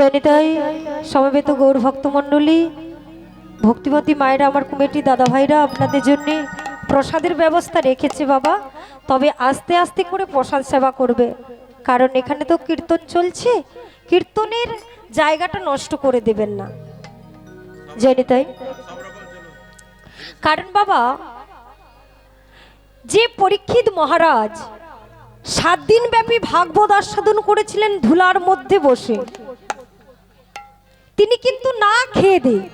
জয়নিতাই সমবেত গৌর ভক্তমণ্ডলী, ভক্তিমতী মায়েরা, আমার কমিটি দাদা ভাইরা আপনাদের জন্য প্রসাদের ব্যবস্থা রেখেছে বাবা। তবে আস্তে আস্তে করে প্রসাদ সেবা করবে, কারণ এখানে তো কীর্তন চলছে, কীর্তনের জায়গাটা নষ্ট করে দেবেন না। জয়নিতাই, কারণ বাবা যে পরীক্ষিত মহারাজ 7 দিন ব্যাপী ভাগবত আস্বাদন করেছিলেন ধুলার মধ্যে বসে, তিনি কিন্তু না খেয়ে দিয়ে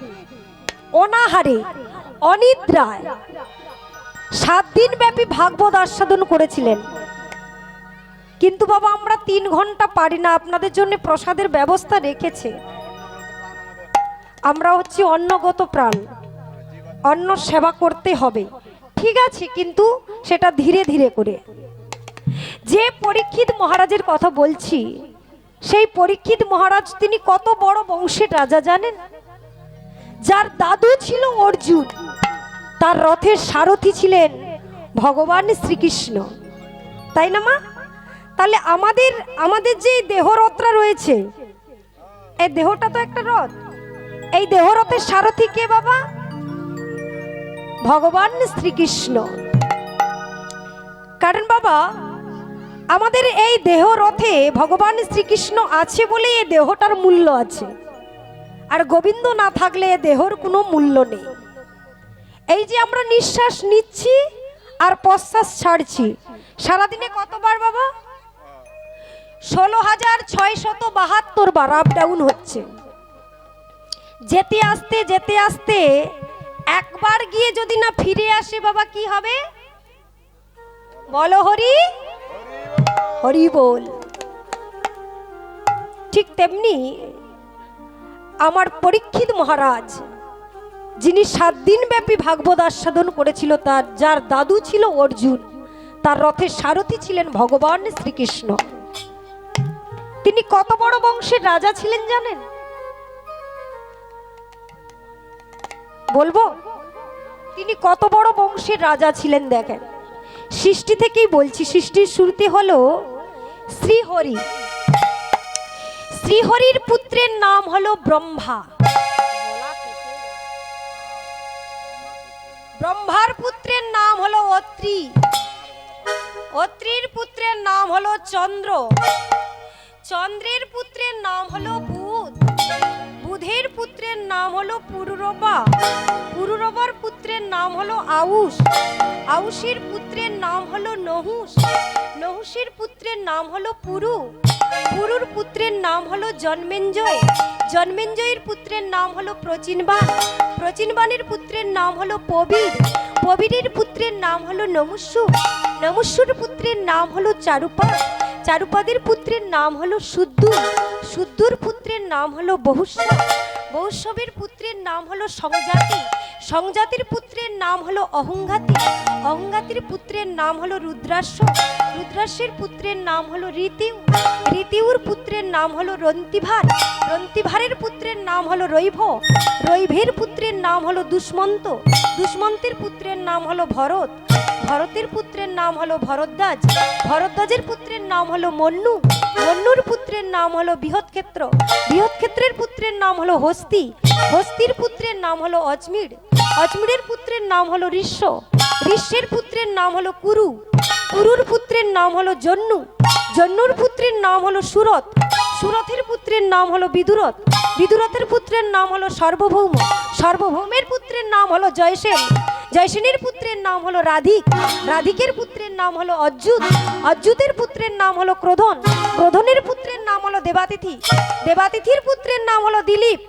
অনাহারে অনিদ্রায় 7 দিন ব্যাপী ভাগবত আস্বাদন করেছিলেন। কিন্তু বাবা আমরা 3 ঘন্টা পারি না, আপনাদের জন্য প্রসাদের ব্যবস্থা রেখেছে। আমরা হচ্ছে অন্নগত প্রাণ, অন্ন সেবা করতে হবে, ঠিক আছে, কিন্তু সেটা ধীরে ধীরে করে। যে পরীক্ষিত মহারাজের কথা বলছি, সেই পরীক্ষিত মহারাজ তিনি কত বড় বংশের রাজা জানেন? যার দাদু ছিল অর্জুন, তার রথের সারথি ছিলেন ভগবান শ্রীকৃষ্ণ, তাই না মা? তাহলে আমাদের যে দেহরথটা রয়েছে, এই দেহটা তো একটা রথ, এই দেহরথের সারথি কে বাবা? ভগবান শ্রীকৃষ্ণ। কারণ বাবা আমাদের এই দেহ রথে ভগবান শ্রীকৃষ্ণ আছে বলে এই দেহটার মূল্য আছে, আর গোবিন্দ না থাকলে এই দেহর কোনো মূল্য নেই। এই যে আমরা নিঃশ্বাস নিচ্ছি আর প্রশ্বাস ছাড়ছি, সারাদিনে কতবার বাবা? 16,672 বার আপ ডাউন হচ্ছে। যেতে আসতে একবার গিয়ে যদি না ফিরে আসে বাবা, কি হবে? বলো হরি হরি বল। ঠিক তেমনি আমার পরীক্ষিত মহারাজ, যিনি 7 দিন ব্যাপী ভাগবত আস্বাদন করেছিল, যার দাদু ছিল অর্জুন, তার রথের সারথি ছিলেন ভগবান শ্রীকৃষ্ণ। তিনি কত বড় বংশের রাজা ছিলেন জানেন? বলবো তিনি কত বড় বংশের রাজা ছিলেন। দেখেন, সৃষ্টি থেকেই বলছি, সৃষ্টির শুরুতে হলো শ্রীহরি। শ্রীহরির পুত্রের নাম হলো ব্রহ্মা। ব্রহ্মার পুত্রের নাম হলো অত্রি। অত্রির পুত্রের নাম হলো চন্দ্র। চন্দ্রের পুত্রের নাম হলো বুধ। বুধের পুত্রের নাম হলো পুরুরবা। পুরুরবার পুত্রের নাম হলো আউশ। আউশের পুত্রের নাম হলো নহুষ। নহুষের পুত্রের নাম হলো পুরু। পুরুর পুত্রের নাম হলো জন্মেঞ্জয়। জন্মেঞ্জয়ের পুত্রের নাম হলো প্রচিনবান। প্রচিনবানের পুত্রের নাম হলো পবির। পবিরের পুত্রের নাম হলো নমুষ্যু। নমুষ্যুর পুত্রের নাম হলো চারুপাদ। চারুপাদের পুত্রের নাম হলো শুদ্ধুর। শুদ্ধুর পুত্রের নাম হলো বহুস্ব। বহুস্ববের পুত্রের নাম হলো সংজাতি। সংজাতির পুত্রের নাম হলো অহংঘাতি। অহংঘাতির পুত্রের নাম হলো রুদ্রাস্য। রুদ্রাস্যের পুত্রের নাম হলো ঋতিউ। ঋতিউর পুত্রের নাম হলো রন্তিভার। রন্তিভারের পুত্রের নাম হলো রৈভ। রৈভের পুত্রের নাম হলো দুষ্মন্ত। দুষ্মন্তের পুত্রের নাম হলো ভরত। ভরতের পুত্রের নাম হলো ভরদ্বাজ। ভরদ্বাজের পুত্রের নাম হলো মন্নু। মন্নুর পুত্রের নাম হলো বৃহৎক্ষেত্র। বৃহৎক্ষেত্রের পুত্রের নাম হলো হস্তি। হস্তির পুত্রের নাম হলো অজমির। অজমিরের পুত্রের নাম হলো ঋষ্য। ঋষ্যের পুত্রের নাম হলো কুরু। কুরুর পুত্রের নাম হলো জন্নু। জন্নুর পুত্রের নাম হলো সুরত। সুরথের পুত্রের নাম হলো বিদুরথ। বিদুরথের পুত্রের নাম হলো সার্বভৌম। সার্বভৌমের পুত্রের নাম হলো জয়সেন। জয়সেনের পুত্রের নাম হলো রাধিক। রাধিকের পুত্রের নাম হলো অচ্যুত। অচ্যুতের পুত্রের নাম হলো ক্রোধন। ক্রোধনের পুত্রের নাম হলো দেবাতিথি। দেবাতিথির পুত্রের নাম হলো দিলীপ।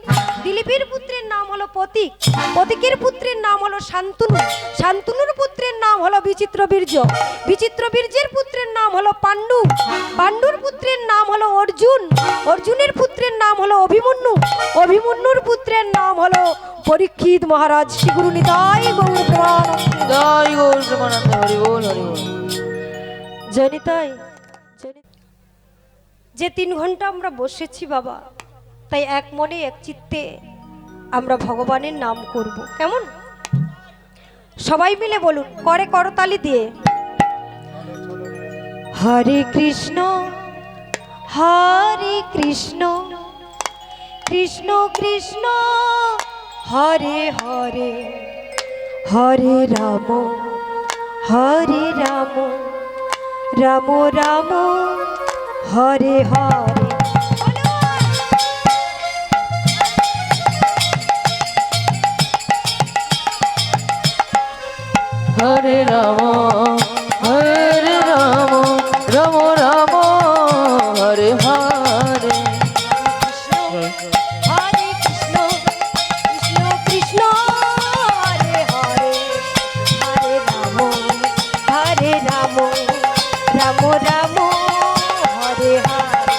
দিলীপের পুত্রের নাম হলো প্রতীক। প্রতীকের পুত্রের নাম হলো শান্তনু। শান্তনুর পুত্রের নাম হলো বিচিত্রবীর্য। বিচিত্রবীর্যের পুত্রের নাম হলো পাণ্ডু। পাণ্ডুর পুত্রের নাম হলো অর্জুন। অর্জুনের পুত্রের নাম হলো অভিমন্যু। অভিমন্যুর পুত্রের নাম হলো পরীক্ষিত মহারাজ। শ্রী গুরু নিতাই গৌর প্রেমানন্দে। জয় গৌর প্রেমানন্দে। হরি বল হরি বল। জয়নিতাই, যে 3 ঘন্টা আমরা বসেছি বাবা, তাই এক মনে এক চিত্তে আমরা ভগবানের নাম করব, কেমন? সবাই মিলে বলুন, করে করতালি দিয়ে, হরে কৃষ্ণ কৃষ্ণ কৃষ্ণ হরে হরে হরে রাম রাম রাম হরে হরে। হরে রাম রাম রাম হরে হরে। হরে কৃষ্ণ কৃষ্ণ কৃষ্ণ হরে হরে হরে রাম রাম রাম হরে হরে।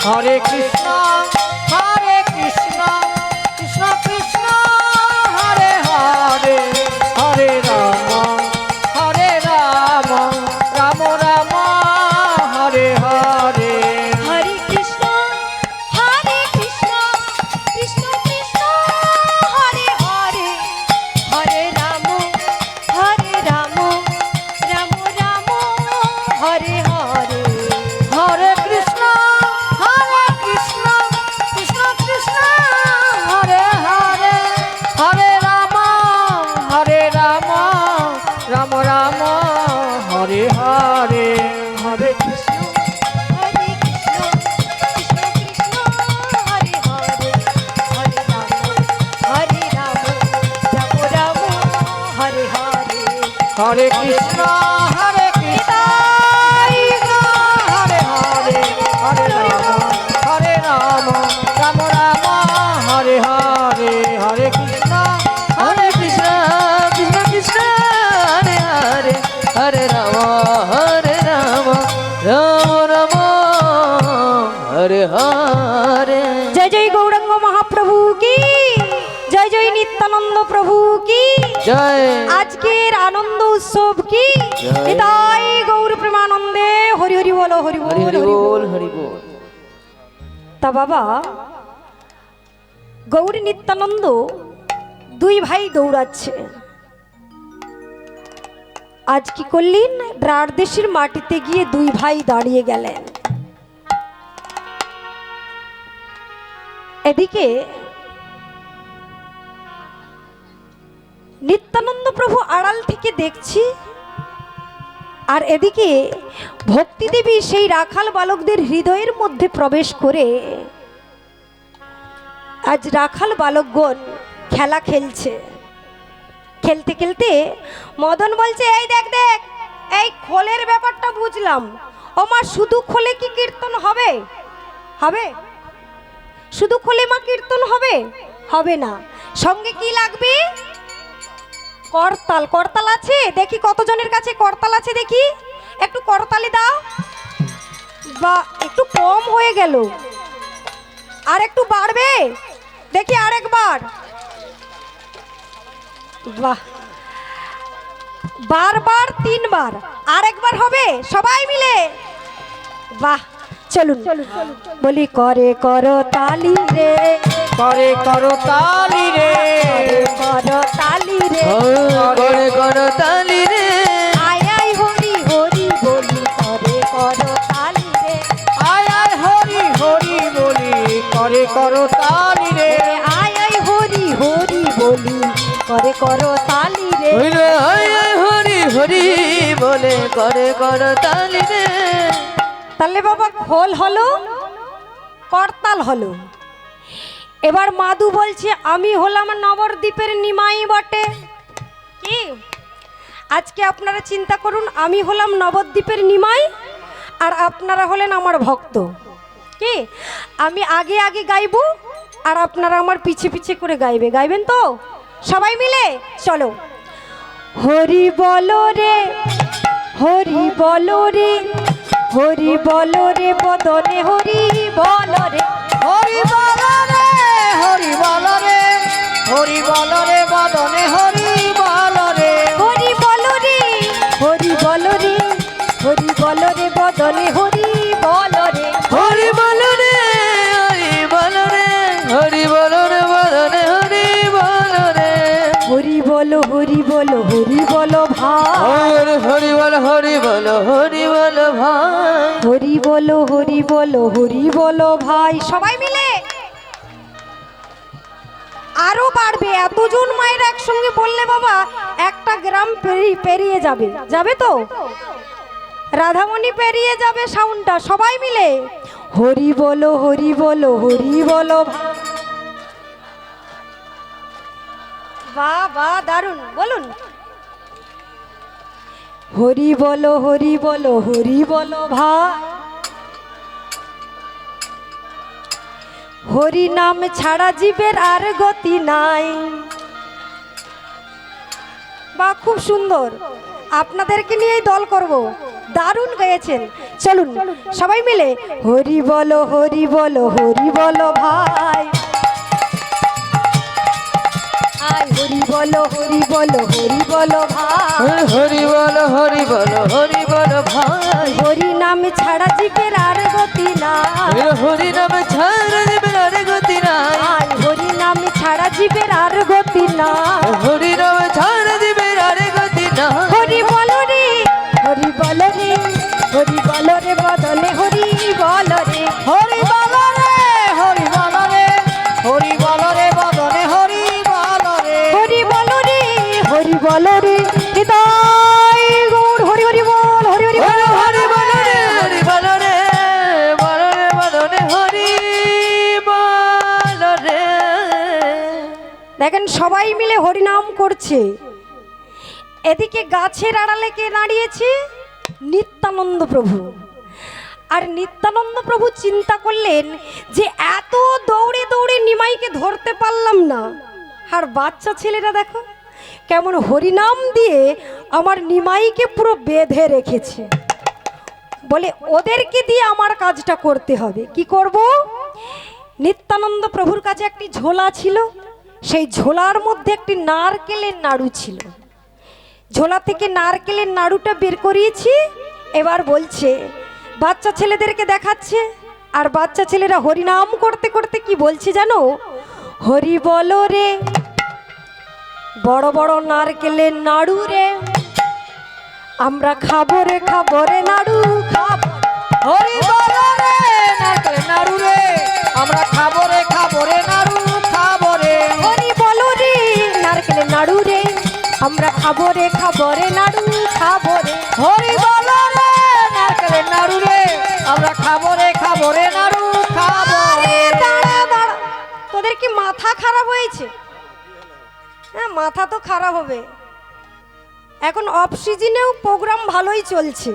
হরে কৃষ্ণ কৃষ্ণ কৃষ্ণ হরে হরে হরে রাম রাম রাম হরে হরে। হরে কৃষ্ণ কৃষ্ণ কৃষ্ণ হরে হরে হরে রাম রাম রাম হরে হরে। হরে কৃষ্ণ কৃষ্ণ কৃষ্ণ হরে হরে হরে রাম রাম রাম হরে হরে। হরে কৃষ্ণ কৃষ্ণ কৃষ্ণ হরে হরে হরে রাম রাম হরে হরে। হরে কৃষ্ণ হরে হরে রাম রাম হরে হরে। হরে কৃষ্ণ কৃষ্ণ কৃষ্ণ হরে হরে হরে রাম রাম রাম হরে হরে। জয় জয় গৌরাঙ্গ মহাপ্রভু কি জয়, জয় নিত্যানন্দ প্রভু কি জয়। আজকের আনন্দ উৎসব কি জয়। তাই গৌর প্রেমানন্দে হরি হরি বলো হরি বল হরি হরি বল হরি বল। তা বাবা গৌর নিত্যানন্দ দুই ভাই দৌড়াচ্ছে। আজ কি করলেন? দ্রারদেশের মাটিতে গিয়ে দুই ভাই দাঁড়িয়ে গেলেন। এদিকে নিত্যানন্দ প্রভু আড়াল থেকে দেখছি, আর এদিকে ভক্তি দেবী সেই রাখাল বালকদের হৃদয়ের মধ্যে প্রবেশ করে আজ রাখাল বালকগণ খেলা খেলছে। খেলতে খেলতে মদন বলছে, এই দেখ দেখ, এই খোলের ব্যাপারটা বুঝলাম। ও মা, শুধু খোলে কি কীর্তন হবে? হবে? শুধু খোলে মা কীর্তন হবে? হবে না, সঙ্গে কি লাগবে? করতাল। করতাল আছে? দেখি কতজনের কাছে করতাল আছে, দেখি একটু করতালি দাও। বা একটু কম হয়ে গেল, আর একটু বাড়বে দেখি, আরেকবার। বাহ, বারবার তিনবার, আরেকবার হবে সবাই মিলে। বাহ, চলুন বলি, করে করো তালি রে, করে করো তালি রে, করো তালি রে, করে করো তালি রে, আয় আয় হরি হরি বলি, করে করো তালি রে, আয় আয় হরি হরি বলি, করে করো তালি রে, আয় আয় হরি হরি বলি, করে করো তালি রে। আয় আয় হরি হরি বলে করে করো তালি রে। তাহলে বাবা খোল হলো, করতাল হলো। এবার মাদু বলছে, আমি হলাম নবদ্বীপের নিমাই বটে। কি আজকে আপনারা চিন্তা করুন, আমি হলাম নবদ্বীপের নিমাই আর আপনারা হলেন আমার ভক্ত। কি আমি আগে আগে গাইবো আর আপনারা আমার পিছে পিছে করে গাইবেন তো সবাই মিলে? চলো, হরি বলো রে, হরি বলো রে, হরি বলো রে বদনে, হরি বলো রে, হরি বল রে, হরি বল রে, হরি বল রে বদনে, হরি বল রে, হরি বলো রে, হরি বলো রে, হরি বলো রে বদনে, হরি বলো রে, হরি বল রে, হরি বল রে, হরি বল রে বদনে, হরি বল রে, হরি বলো হরি বলো হরি বলো ভাই, হরি বল হরি বল হরি বল ভাই, হরি বলো হরি বলো হরি বলো ভাই, সবাই মিলে আরো বাড়বে। এতজন মায়ের একসঙ্গে বললে বাবা একটা গ্রাম পেরিয়ে যাবে। যাবে তো? রাধামণি পেরিয়ে যাবে সাউন্ডটা। সবাই মিলে হরি বলো হরি বলো হরি বলো। বাহ বাহ, দারুণ, বলুন। হরি বলো হরি বলো হরি বলো ভাই, হরি নাম ছাড়া জীবের আর গতি নাই। বা খুব সুন্দর, আপনাদেরকে নিয়েই দল করব। দারুণ গেয়েছেন। চলুন সবাই মিলে হরি বলো হরি বলো হরি বলো ভাই, আয় হরি বলো হরি বলো হরি বলো ভাই, হরি বলো হরি বলো হরি বলো ভাই, হরি নাম ছাড়া জীবের আর গতি নাই। হরি নাম ছাড়া জীবের আর গতি নাই, আয় হরি নাম ছাড়া জীবের আর গতি নাই। হরি নাম ছাড়া জীবের আর গতি নাই। হরি বলো রে হরি বলো রে হরি বলো রে বদলে হরি বলো রে, হরি বলো রে হরি বলো রে হরি বলো রে বদনে হরি বলো রে, হরি বলো রে হরি বলো রে হৃদয় গৌর হরি হরি বল হরি হরি বল হরি বলো রে হরি বলো রে বলো রে বদনে হরি বলো রে। দেখেন সবাই মিলে হরিনাম করছে। এদিকে গাছের আড়ালে কে দাঁড়িয়েছে? নিত্যানন্দ প্রভু। আর নিত্যানন্দ প্রভু চিন্তা করলেন যে এত দৌড়ে দৌড়ে নিমাইকে ধরতে পারলাম না, আর বাচ্চা ছেলেরা দেখো কেমন হরিনাম দিয়ে আমার নিমাইকে পুরো বেঁধে রেখেছে। বলে ওদেরকে দিয়ে আমার কাজটা করতে হবে। কি করব? নিত্যানন্দ প্রভুর কাছে একটি ঝোলা ছিল, সেই ঝোলার মধ্যে একটি নারকেলের নাড়ু ছিল। ঝোলা থেকে নারকেলের নাড়ুটা বের করিয়েছি। এবার বলছে, বাচ্চা ছেলেদেরকে দেখাচ্ছে, আর বাচ্চা ছেলেরা হরিনাম করতে করতে কি বলছে জানো? হরি বলো রে বড় বড় নারকেলের নাড়ু রে, আমরা খাবো রে নাড়ু খাবো। হরি বলো রে নারকেলের নাড়ু রে, আমরা খাবো রে নাড়ু খাবো রে। হরি বলো রে নারকেলের নাড়ু রে, আমরা খাবো রে নাড়ু খাবো রে। হরি বলো রে নারকেলের নাড়ু রে, আমরা খাবো রে নাড়ু খাবো রে। দাঁড়া দাঁড়া, তোদের কি মাথা খারাপ হয়েছে? হ্যাঁ, মাথা তো খারাপ হবে। এখন অফ সিজনেও প্রোগ্রাম ভালোই চলছে,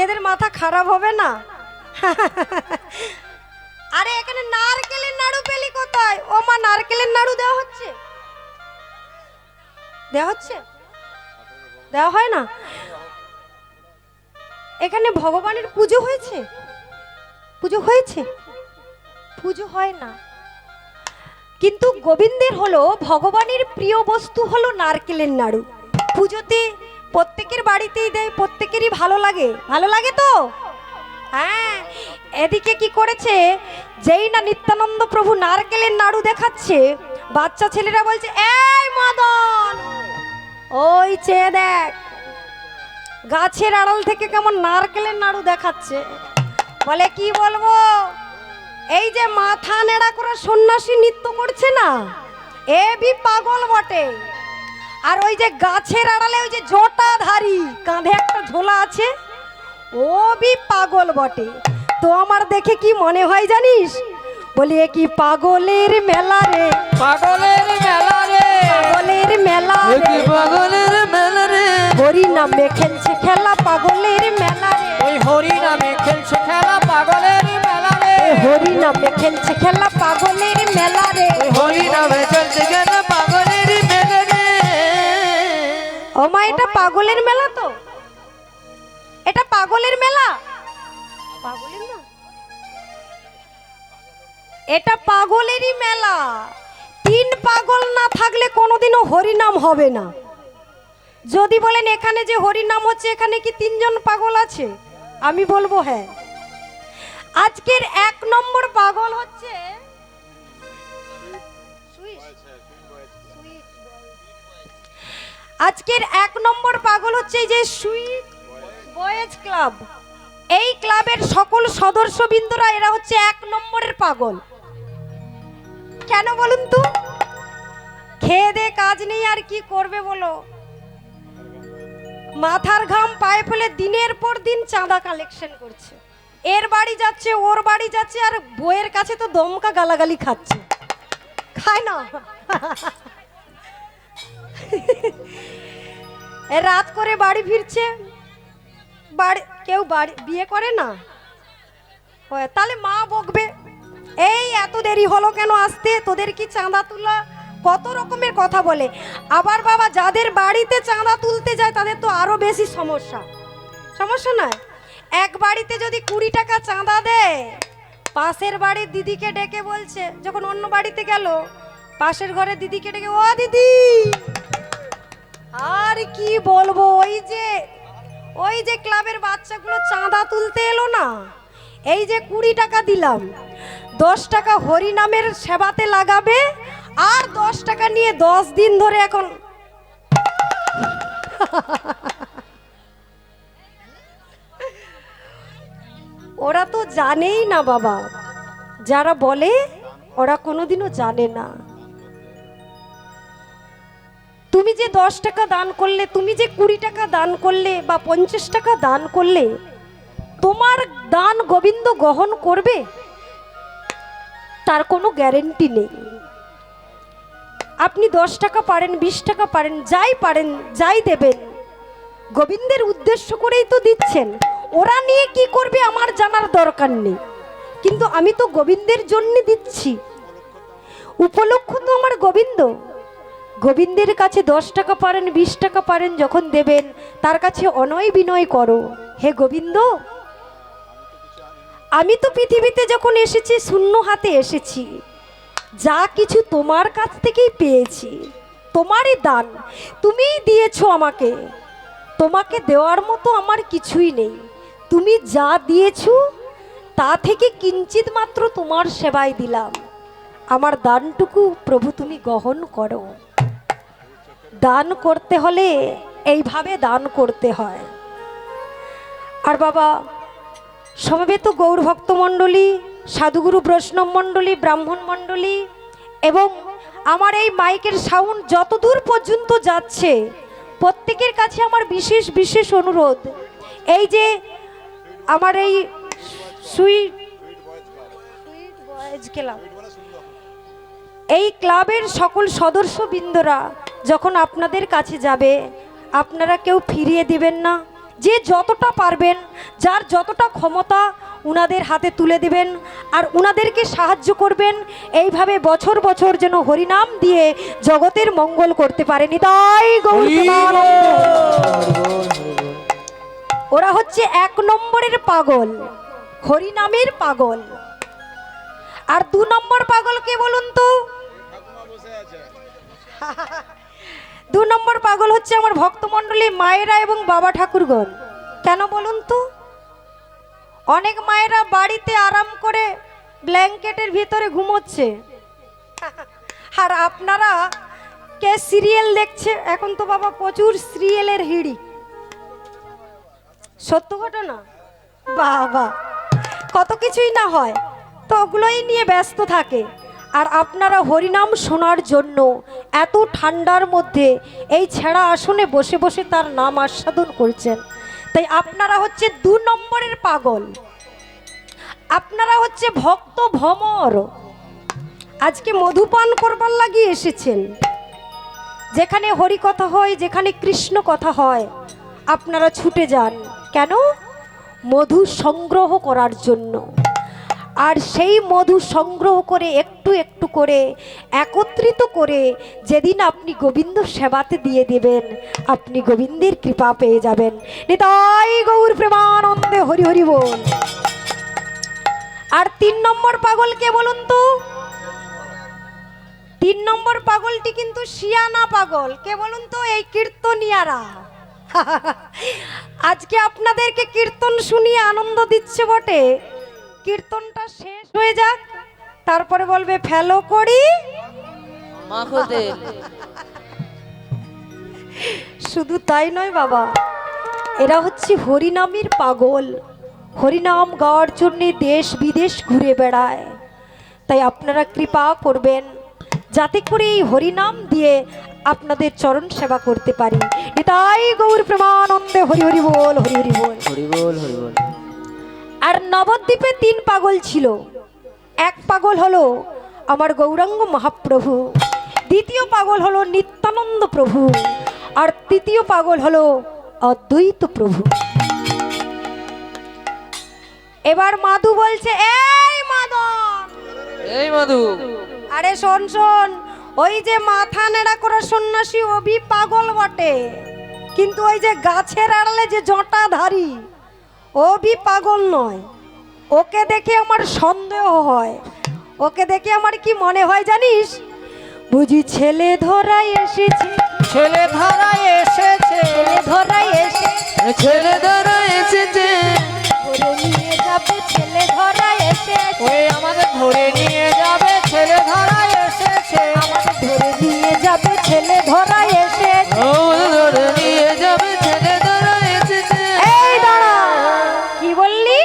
এদের মাথা খারাপ হবে না? আরে এখানে নারকেলের নাড়ু পেলি কোথায়? ও মা, নারকেলের নাড়ু দেওয়া হচ্ছে? দেওয়া হচ্ছে? দেওয়া হয় না? এখানে ভগবানের পুজো হয়েছে? পুজো হয়েছে? পুজো হয় না, কিন্তু গোবিন্দের হলো ভগবানের প্রিয় বস্তু হলো নারকেলের নাড়ু। পুজোতে প্রত্যেকের বাড়িতেই দেয়, প্রত্যেকেরই ভালো লাগে। ভালো লাগে তো? হ্যাঁ। এদিকে কি করেছে, যেই না নিত্যানন্দ প্রভু নারকেলের নাড়ু দেখাচ্ছে, বাচ্চা ছেলেরা বলছে, এই মদন, ওই চেয়ে দেখ, গাছের আড়াল থেকে কেমন নারকেলের নাড়ু দেখাচ্ছে। বলে কি বলবো, এই যে মাথা নেড়া করে সন্ন্যাসী নৃত্য করছে না, এ বি পাগল বটে। আর ওই যে গাছের আড়ালে ওই যে জটাধারী, কাঁধে একটা ঝোলা আছে, ও বি পাগল বটে। তো আমার দেখে কি মনে হয় জানিস? বলি এ কি পাগলের মেলা রে, পাগলের মেলা রে, পাগলের মেলা এ কি রে, পাগলের মেলা রে, হরি নামে খেলছে খেলা পাগলের মেলা রে, ওই হরি নামে খেলছে খেলা পাগলের মেলা রে, হরি নামে খেলছে খেলা পাগলের মেলা রে, ওই হরি নামে চলছে খেলা পাগলের মেলা রে। ও মা, এটা পাগলের মেলা তো? এটা পাগলের মেলা? পাগলের না, এটা পাগলেরই মেলা। তিন পাগল না থাকলে কোনোদিনও হরিনাম হবে না। যদি বলেন এখানে যে হরিনাম হচ্ছে, এখানে কি তিনজন পাগল আছে? আমি বলবো হ্যাঁ। আজকের 1 নম্বর পাগল হচ্ছে আজকের 1 নম্বর পাগল হচ্ছে এই যে সুইট বয়েজ ক্লাব। এই ক্লাবের সকল সদস্যবৃন্দরা এরা হচ্ছে 1 নম্বরের পাগল। কেন বলুন তো? খেয়ে দে কাজ নেই আর কি করবে বলো, মাথার ঘাম পায়ে ফেলে দিনের পর দিন চাঁদা কালেকশন করছে, এর বাড়ি যাচ্ছে ওর বাড়ি যাচ্ছে, আর বইয়ের কাছে তো দমকা গালাগালি খাচ্ছে, খায় না। এ রাত করে বাড়ি ফিরছে, বাড়ি কেউ বাড়ি বিয়ে করে না, তাহলে মা বকবে, এই এত দেরি হলো কেন আসতে, তোদের কি চাঁদা তুলা, কত রকমের কথা বলে। আবার বাবা যাদের বাড়িতে চাঁদা তুলতে যায় তাদের তো আরো বেশি সমস্যা, সমস্যা নয়। এক বাড়িতে যদি 20 টাকা চাঁদা দেয়, পাশের বাড়ির দিদিকে ডেকে বলছে, যখন অন্য বাড়িতে গেল পাশের ঘরের দিদিকে ডেকে, ও দিদি, আর কি বলবো, ওই যে ক্লাবের বাচ্চাগুলো চাঁদা তুলতে এলো না, এই যে 20 টাকা দিলাম, 10 টাকা হরি নামের সেবাতে লাগাবে, আর 10 টাকা নিয়ে 10 দিন ধরে এখন ওরা তো জানেই না বাবা, যারা বলে ওরা কোনোদিনও জানে না। তুমি যে 10 টাকা দান করলে, তুমি যে 20 টাকা দান করলে বা 50 টাকা দান করলে, তোমার দান গোবিন্দ গ্রহণ করবে তার কোনো গ্যারেন্টি নেই। আপনি 10 টাকা পারেন, 20 টাকা পারেন, যাই পারেন, যাই দেবেন, গোবিন্দের উদ্দেশ্য করেই তো দিচ্ছেন। ওরা নিয়ে কি করবে আমার জানার দরকার নেই, কিন্তু আমি তো গোবিন্দের জন্য দিচ্ছি, উপলক্ষ তো আমার গোবিন্দ। গোবিন্দের কাছে 10 টাকা পারেন, 20 টাকা পারেন, যখন দেবেন তার কাছে অনয় বিনয় করো, হে গোবিন্দ, আমি তো পৃথিবীতে যখন এসেছি শূন্য হাতে এসেছি, যা কিছু তোমার কাছ থেকেই পেয়েছি, তোমারই দান, তুমিই দিয়েছো আমাকে, তোমাকে দেওয়ার মতো আমার কিছুই নেই, তুমি যা দিয়েছো তা থেকে কিঞ্চিত মাত্র তোমার সেবায় দিলাম, আমার দানটুকু প্রভু তুমি গ্রহণ করো। দান করতে হলে এইভাবে দান করতে হয়। আর বাবা সমবেত গৌর ভক্তমণ্ডলী, সাধুগুরু বৈষ্ণব মণ্ডলী, ব্রাহ্মণ মণ্ডলী এবং আমার এই মাইকের সাউন্ড যতদূর পর্যন্ত যাচ্ছে, প্রত্যেকের কাছে আমার বিশেষ বিশেষ অনুরোধ, এই যে আমার এই সুইট বয়েজ ক্লাব, এই ক্লাবের সকল সদস্যবৃন্দরা যখন আপনাদের কাছে যাবে, আপনারা কেউ ফিরিয়ে দিবেন না, যে যতটা পারবেন, যার যতটা ক্ষমতা উনাদের হাতে তুলে দিবেন, আর উনাদেরকে সাহায্য করবেন, এইভাবে বছর বছর যেন হরিনাম দিয়ে জগতের মঙ্গল করতে পারেনি। তাই গৌর প্রেমানন্দ। ওরা হচ্ছে 1 নম্বরের পাগল, হরিনামের পাগল। আর 2 নম্বর পাগল কে বলুন তো? 2 নম্বর পাগল হচ্ছে আমার ভক্তমণ্ডলী মায়েরা এবং বাবা ঠাকুরগণ। কেন বলুন তো? অনেক মায়েরা বাড়িতে আরাম করে ব্ল্যাঙ্কেটের ভিতরে ঘুমোচ্ছে, আর আপনারা কে সিরিয়াল দেখছে, এখন তো বাবা প্রচুর সিরিয়ালের হিড়ি, সত্য ঘটনা বাবা, কত কিছুই না হয়, তো ওগুলোই নিয়ে ব্যস্ত থাকে। আর আপনারা হরিনাম শোনার জন্য এত ঠান্ডার মধ্যে এই ছেঁড়া আসনে বসে বসে তার নাম আস্বাদন করছেন, তাই আপনারা হচ্ছে 2 নম্বরের পাগল, আপনারা হচ্ছে ভক্ত ভ্রমর। আজকে মধুপান করবার লাগিয়ে এসেছেন, যেখানে হরি কথা হয়, যেখানে কৃষ্ণ কথা হয়, আপনারা ছুটে যান কেন? মধু সংগ্রহ করার জন্য। আর সেই মধু সংগ্রহ করে একটু একটু করে একত্রিত করে যেদিন আপনি গোবিন্দ সেবাতে দিয়ে দেবেন, আপনি গোবিন্দের কৃপা পেয়ে যাবেন। নিতাই গৌর প্রেমানন্দে হরি হরি বল। আর 3 নম্বর পাগল কে বলুন তো? 3 নম্বর পাগলটি কিন্তু শিয়ানা পাগল। কে বলুন তো? এই কীর্তনিয়ারা। আজকে আপনাদেরকে কীর্তন শুনিয়ে আনন্দ দিচ্ছে বটে, কীর্তনটা শেষ হয়ে যাক, তারপরে বলবে ফেলো করি মাখোতে। শুধু তাই নয় বাবা, এরা হচ্ছে হরিনামের পাগল, হরিনাম গাওয়ার জন্যে দেশ বিদেশ ঘুরে বেড়ায়। তাই আপনারা কৃপা করবেন, যাতে করে এই হরিনাম দিয়ে আপনাদের চরণ সেবা করতে পারি। নিতাই গৌর প্রেমানন্দে হরি হরি বল, হরি হরি বল। হরি বল, হরি বল। আর নবদ্বীপে 3 পাগল ছিল। এক পাগল হলো আমার গৌরাঙ্গ মহাপ্রভু, দ্বিতীয় পাগল হলো নিত্যানন্দ প্রভু, আর তৃতীয় পাগল হলো অদ্বৈত প্রভু। এবার মাধু বলছে, এই মাদন, এই মধু, আরে শোন শোন, ওই যে মাথা নেড়া করে সন্ন্যাসী অভি পাগল বটে, কিন্তু ওই যে গাছের আড়ালে যে জটাধারী অভি পাগল নয়। ওকে দেখে আমার সন্দেহ হয়, ওকে দেখে আমার কি মনে হয় জানিস? বুঝি ছেলে ধরাই এসেছে, ছেলে ধরা এসেছে, ছেলে ধরাই এসে ছেলে ধরা এসেছে, ধরে নিয়ে যাবে, ছেলে ধরাই এসেছে, ওই আমাদের ধরে নিয়ে যাবে, ছেলে ধরা এসেছে, আমাকে ধরে নিয়ে যাবে, ছেলে ধরাই এসেছে। ও ধরে নিয়ে যাবে, ছেলে ধরা এসেছে। এই দাঁড়া, কি বললি?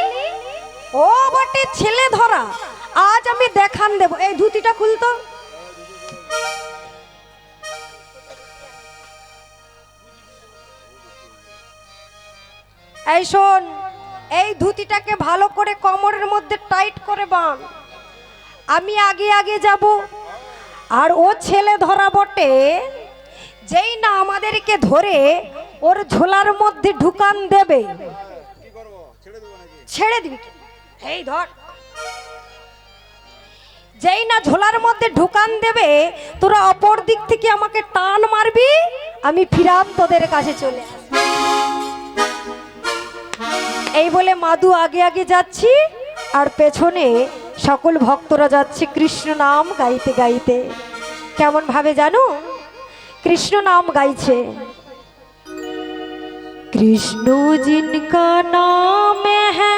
ও বটে ছেলে ধরা, আজ আমি দেখান দেব। এই ধুতিটা খুলতো। এই শোন, এই ধুতিটাকে ভালো করে কোমরের মধ্যে টাইট করে বাঁধ। আমি আগে আগে যাব, আর ও ছেলে ধরা বটে, যেই না আমাদেরকে ধরে ওর ঝোলার মধ্যে ঢুকান দেবে। ছেড়ে দিবি? এই ধর, যেই না ঝোলার মধ্যে ঢুকান দেবে, তোরা অপর দিক থেকে আমাকে টান মারবি, আমি ফিরাম তোদের কাছে চলে আসবো। এই বলে মাধু আগে আগে যাচ্ছি, আর পেছনে সকল ভক্তরা যাচ্ছে কৃষ্ণ নাম গাইতে গাইতে। কেমন ভাবে জানো? কৃষ্ণ নাম গাইছে। कृष्ण जिनका नाम है,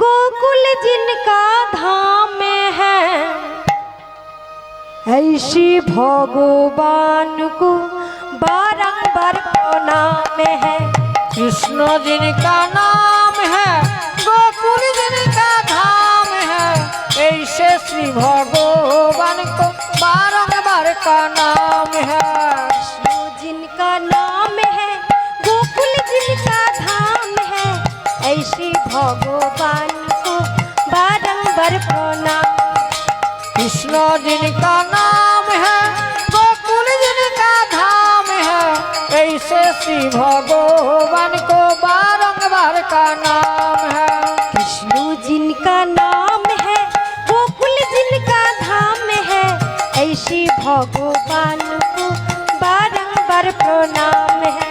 गोकुल जिनका धाम है, ऐसी भगवान को बारंबार प्रणाम है। कृष्ण जिनका नाम है, गोकुल जिनका धाम है, ऐसे श्री भगवान को बारंबार का नाम है। कृष्ण जिनका नाम है, गोकुल जिनका धाम है, ऐसे भगवान को बारंबार प्रणाम। कृष्ण जिनका नाम है, गोकुल जिनका धाम है, ऐसे श्री भगवान को बारंबार का नाम है। कृष्ण जिनका नाम है, गोकुल जिनका धाम है, ऐसे भगवान को बारंबार प्रणाम है।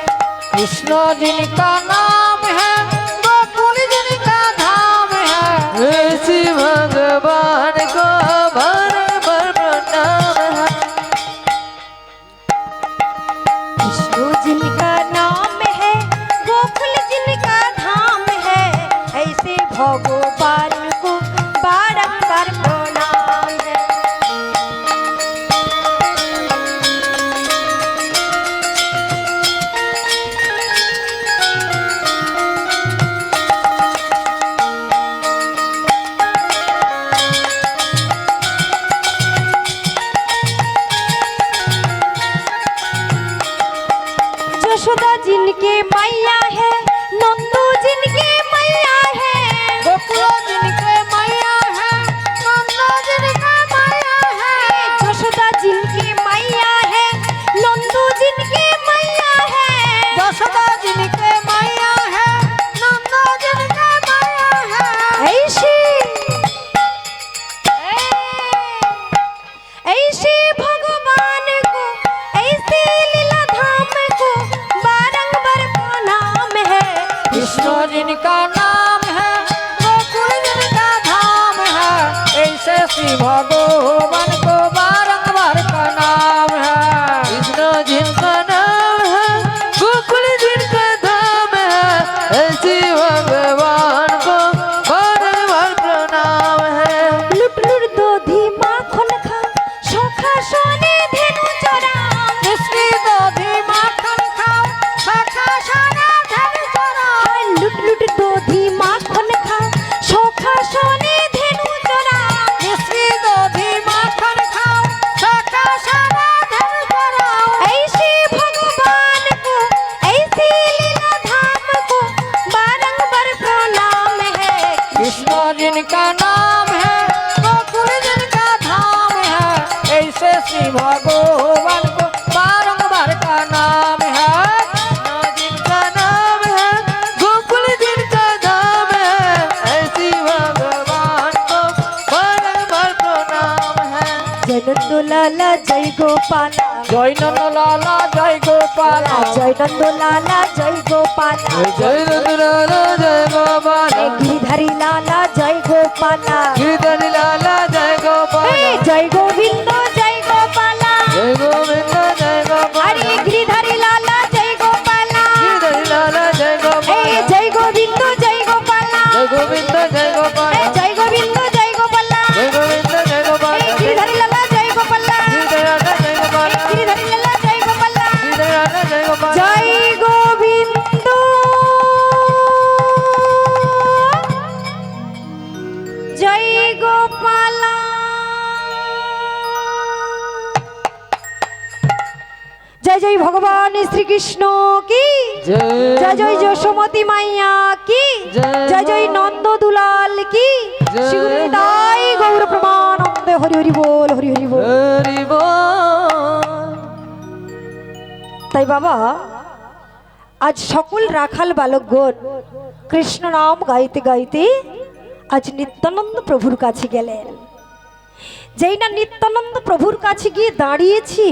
कृष्ण जिनका नाम है, गोकुल जिनका धाम है, ऐसे भगवान को बारंबार प्रणाम है। कृष्ण जिनका नाम है, गोकुल जिनका धाम है, ऐसे भगवान को बारंबार प्रणाम है। यशोदा जिनके मैया है, नंदू जिनके मैया है, गोकुल जिनका जिनका नाम है गोकुल जिनका धाम है ऐसे श्री भगवान को बारंबार का नाम है जिनका नाम है गोकुल जिनका धाम है ऐसी भगवान को बारंबार प्रणाम है जय नंदलाला जय गोपाला जय नंदलाला जय गोपाला जय नंदलाला जय गोपाला जय नंदलाला जय गोपाला गिरिधारी लाला जय गोपाला गिरिधारी लाला जय गोपाला जय गोविंद जय गोपाला जय गोविंद जय गोपाला अरे गिरिधारी लाला जय गोपाला गिरिधारी लाला जय गोपाला जय गोविंद जय गोपाला जय गोविंद जय गोपाला जय गोविंद जय गोपाला जय गोविंद जय गोपाला गिरिधारी लाला जय गोपाला गिरिधारी लाला जय गोपाला गिरिधारी लाला जय गोपाला गिरिधारी लाला जय गोपाला जय गोविंद जय गोपाला जय जय भगवान श्री कृष्ण की जय जय यशोमती मैया की जय जय नंद दुलाल की श्री गुरुदाय गौर प्रमानंद हरि हरि बोल हरि हरि बोल हरि बोल তাই বাবা আজ সকল রাখাল বালকগণ কৃষ্ণ নাম গাইতে গাইতে আজ নিত্যানন্দ প্রভুর কাছে গেলেন যেই না নিত্যানন্দ প্রভুর কাছে গিয়ে দাঁড়িয়েছি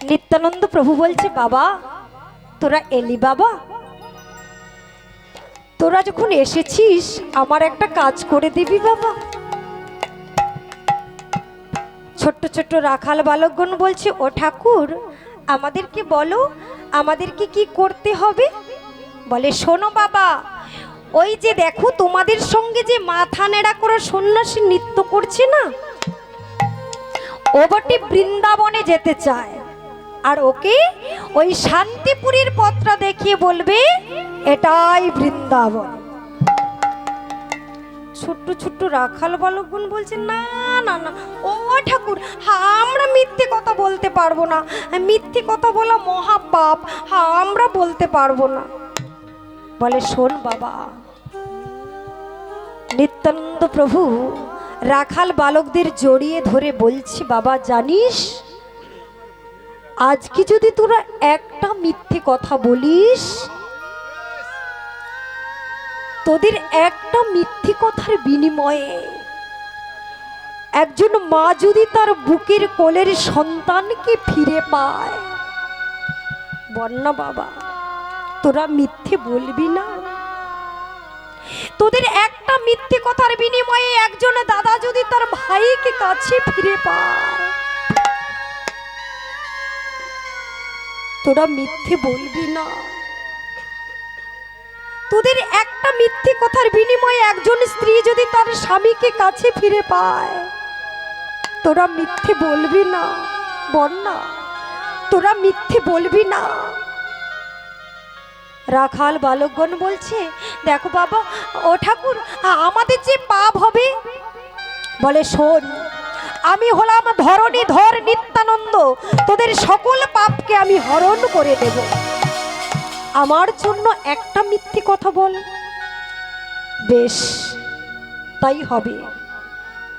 নিত্যানন্দ প্রভু বলছে বাবা তোরা এলি বাবা তোরা যখন এসেছিস আমার একটা কাজ করে দিবি বাবা ছোট্ট ছোট্ট রাখাল বালকগণ বলছে ও ঠাকুর আমাদেরকে বলো আমাদেরকে কি করতে হবে বলে শোনো বাবা ওই যে দেখো তোমাদের সঙ্গে যে মাথা নেড়া করে সন্ন্যাসী নৃত্য করছে না ও বটে বৃন্দাবনে যেতে চায় আর ওকে ওই শান্তিপুরীর পত্র দেখিয়ে বলবে এটাই বৃন্দাবন ছোট্ট ছোট্ট রাখাল বালকগণ বলছে না না না ও ঠাকুর আমরা মিথ্যে কথা বলতে পারবো না মিথ্যে কথা বলা মহাপাপ আমরা বলতে পারবো না বলে শোন বাবা নিত্যানন্দ প্রভু রাখাল বালকদের জড়িয়ে ধরে বলছে বাবা জানিস আজকে যদি তোরা একটা মিথ্যে কথা বলিস তোদের একটা মিথ্যে কথার বিনিময়ে একজন মা যদি তার বুকের কোলের সন্তানকে ফিরে পায় বল না বাবা তোরা মিথ্যে বলবি না তোদের একটা মিথ্যে কথার বিনিময়ে একজন দাদা যদি তার ভাইকে কাছে ফিরে পায় তোরা মিথ্যে বলবি না তোদের একটা মিথ্যে কথার বিনিময়ে একজন স্ত্রী যদি তার স্বামীকে কাছে ফিরে পায় তোরা মিথ্যে বলবি না বল না তোরা মিথ্যে বলবি না রাখাল বালকগণ বলছে দেখো বাবা ও ঠাকুর আমাদের যে পাপ হবে বলে শোন আমি হলাম ধরণীধর নিত্যানন্দ তোদের সকল পাপকে আমি হরণ করে দেব আমার জন্য একটা মিথ্যে কথা বল বেশ তাই হবে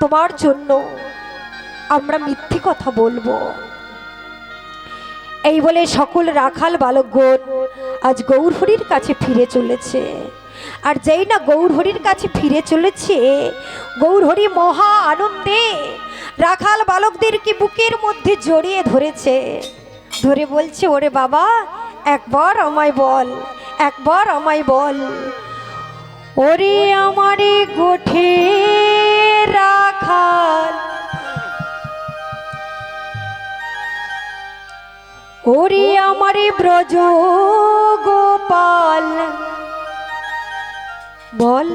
তোমার জন্য আমরা মিথ্যে কথা বলবো এই বলে সকল রাখাল বালকগণ আজ গৌরহরির কাছে ফিরে চলেছে আর যেই না গৌরহরির কাছে ফিরে চলেছে গৌরহরি মহা আনন্দে রাখাল বালকদেরকে বুকের মধ্যে জড়িয়ে ধরেছে ধরে বলছে ওরে বাবা একবার আমায় বল একবার আমায় বল ওরে আমারে গোঠে রাখাল ওরে আমারে ব্রজ গোপাল বল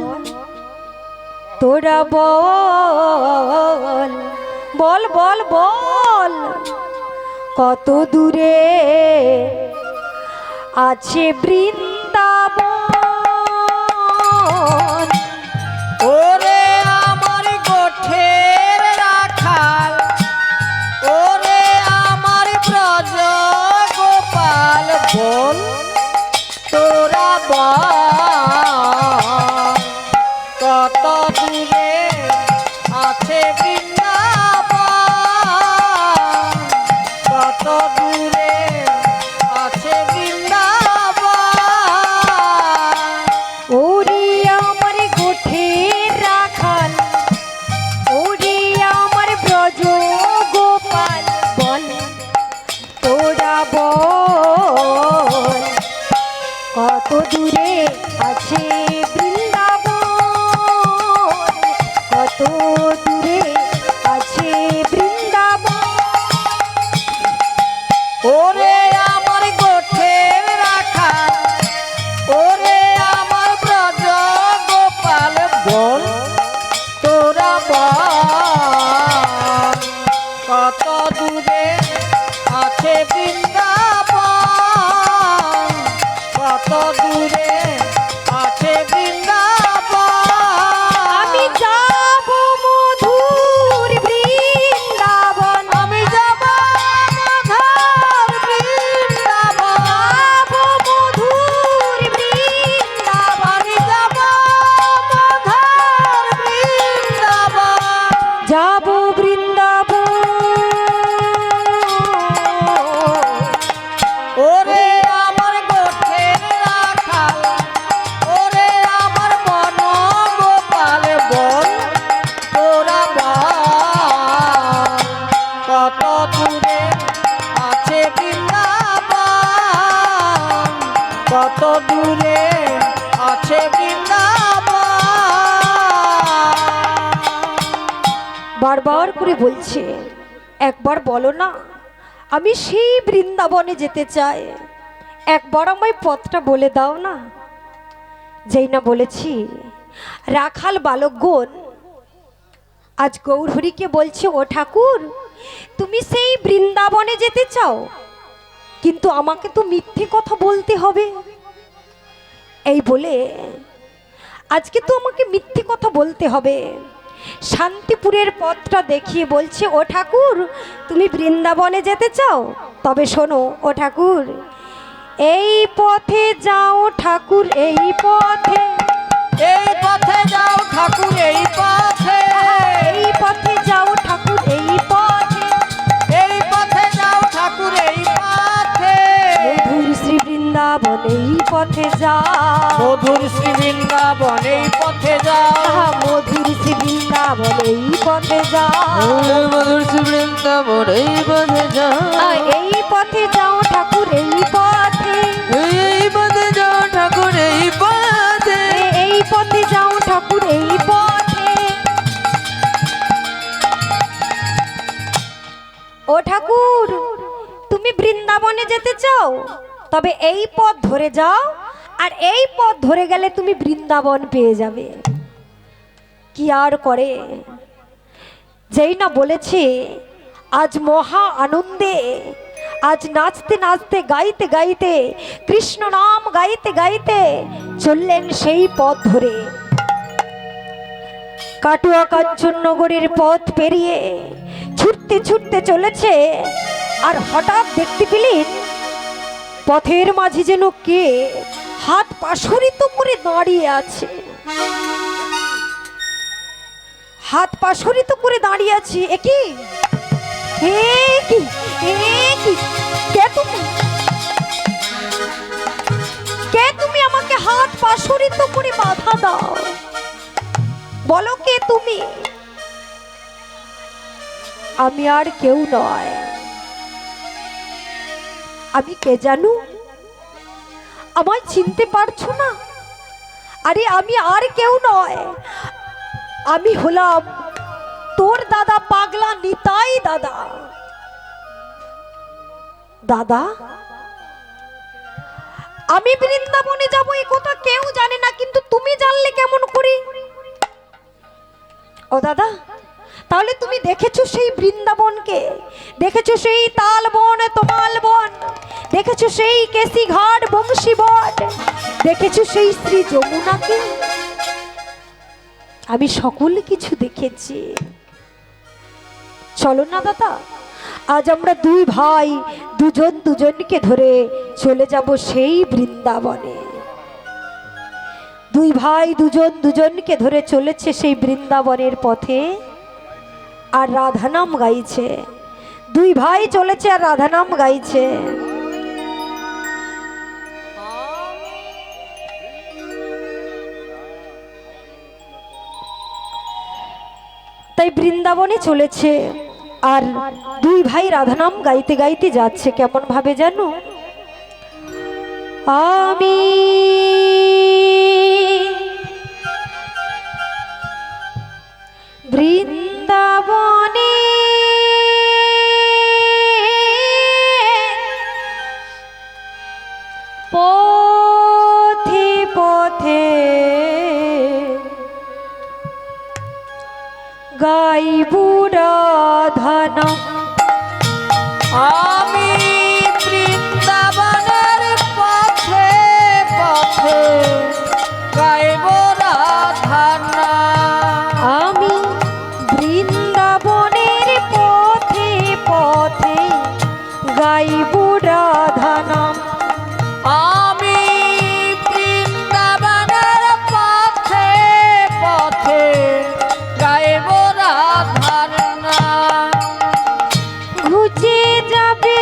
তোরা বল বল বল বল কত দূরে আছে বৃন্দাবন ওরে আমার গোঠের রাখাল ওরে আমার ব্রজ গোপাল বল তোরা বল কত বারবার করে বলছে, একবার বলো না, আমি সেই বৃন্দাবনে যেতে চাই, একবার আমায় পথটা বলে দাও না। যেই না বলেছি, রাখাল বালকগণ আজ গৌরহরিকে বলছে, ও ঠাকুর, তুমি সেই বৃন্দাবনে যেতে চাও, কিন্তু আমাকে তো মিথ্যে কথা বলতে হবে। এই বলে আজকে তো আমাকে মিথ্যে কথা বলতে হবে। শান্তিপুরের পথটা দেখিয়ে বলছে, ও ঠাকুর, তুমি বৃন্দাবনে যেতে চাও, তবে শোনো ও ঠাকুর, এই পথে যাও ঠাকুর, এই পথে, এই পথে যাও ঠাকুর, এই পথে, এই পথে যাও ঠাকুর, এই পথে, এই পথে যাও ঠাকুর, এই পথে, মধুর শ্রী বৃন্দাবন এই পথে যাও, মধুর শ্রী বৃন্দাবন এই পথে যাও, মধুর শ্রী বৃন্দাবন এই পথে যাও, মধুর শ্রী বৃন্দাবন এই পথে যাও, এই পথে যাও ঠাকুর, এই পথে, এই পথে যাও ঠাকুর, এই পথে, এই পথে যাও ঠাকুর, এই পথে। ও ঠাকুর, তুমি বৃন্দাবনে যেতে চাও, তবে এই পথ ধরে যাও, আর এই পথ ধরে গেলে তুমি বৃন্দাবন পেয়ে যাবে। কি আর করে, যেই না বলেছে, আজ মহা আনন্দে, আজ নাচতে নাচতে, গাইতে গাইতে, কৃষ্ণ নাম গাইতে গাইতে চললেন সেই পথ ধরে। কাটুয়া কাঞ্চননগরের পথ পেরিয়ে ছুটতে ছুটতে চলেছে, আর হঠাৎ দেখতে পেলেন পথের মাঝে যেন কে হাত পাশরিত করে দাঁড়িয়ে আছে, হাত পাশরিত করে দাঁড়িয়ে আছে। একই কে তুমি? কে তুমি? আমাকে হাত পাশরিত করে বাধা দাও, বলো কে তুমি? আমি আর কেউ নয়, আমি কে জানো? আমায় চিনতে পারছো না? আরে আমি আর কেউ নয়, আমি হলাম তোর দাদা, পাগলা নিতাই দাদা। দাদা, আমি বৃন্দাবনে যাব এই কথা কেউ জানে না, কিন্তু তুমি জানলে কেমন করি? ও দাদা, তাহলে তুমি দেখেছো সেই বৃন্দাবনকে? দেখেছো সেই তাল বন, তোমাল বন? দেখেছো সেই কেসি ঘাট, বংশী বট? দেখেছো সেই শ্রী যমুনাকে? আমি সকল কিছু দেখেছি। চলো না দাদা, আজ আমরা দুই ভাই দুজন দুজনকে ধরে চলে যাব সেই বৃন্দাবনে। দুই ভাই দুজন দুজনকে ধরে চলেছে সেই বৃন্দাবনের পথে, আর রাধানাম গাইছে। দুই ভাই চলেছে আর রাধানাম গাইছে। তাই বৃন্দাবনে চলেছে, আর দুই ভাই রাধানাম গাইতে গাইতে যাচ্ছে। কেমন ভাবে জানো? আমি বৃন্দাবনে পথে পথে গাইব রাধানাম। আমি বৃন্দাবনের পথে পথে গাইব রাধানাম। আমি বৃন্দাবনের পথে পথে গাইব রাধানাম। আমি বৃন্দাবনের পথে পথে গাইব রাধানাম। ঘুচে যাবে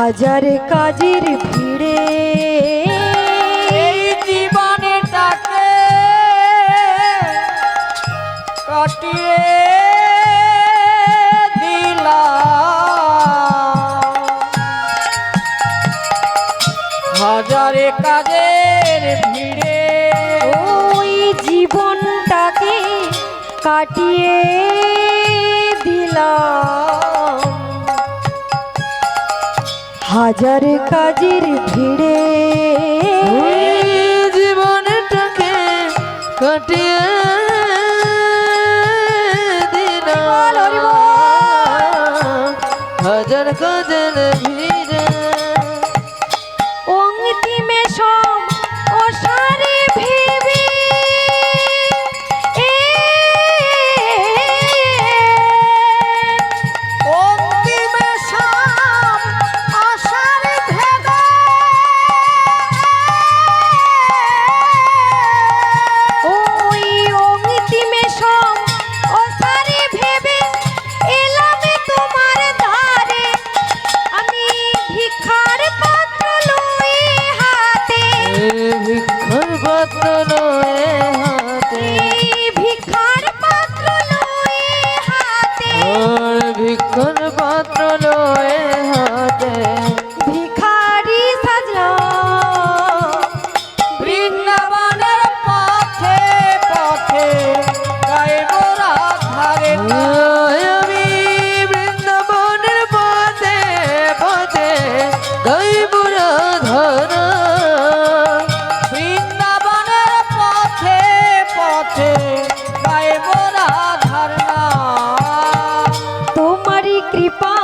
হাজার কাজের ভিড়ে এই জীবনটাকে কাটিয়ে দিলাম হাজারে কাজের ভিড়ে ওই জীবনটাকে কাটিয়ে দিলাম হাজার কাজের ভিড়ে জীবনটাকে কাটিয়ে বল, হরি বল। হাজার কাজের ভিড়ে অন্তিমে সব অসারে ভেবে অন্তিমে সব আশার ভেবে ওই অন্তিমে সব অসারে ভেবে এলাম তোমার ধারে আমি ভিক্ষার পাত্র লয়ে হাতে ভিক্ষার পাত্র লয়ে হাতে ভিক্ষার পাত্র লয়ে হাতে আর ভিক্ষার পাত্র লয়ে হাতে ভিখারি সাজলাম বৃন্দাবনের পথে পথে গাইব রাধারে আমি বৃন্দাবনের পথে পথে গাইব রাধারা বৃন্দাবনের পথে পথে গাইব রাধার নাম তোমারই কৃপা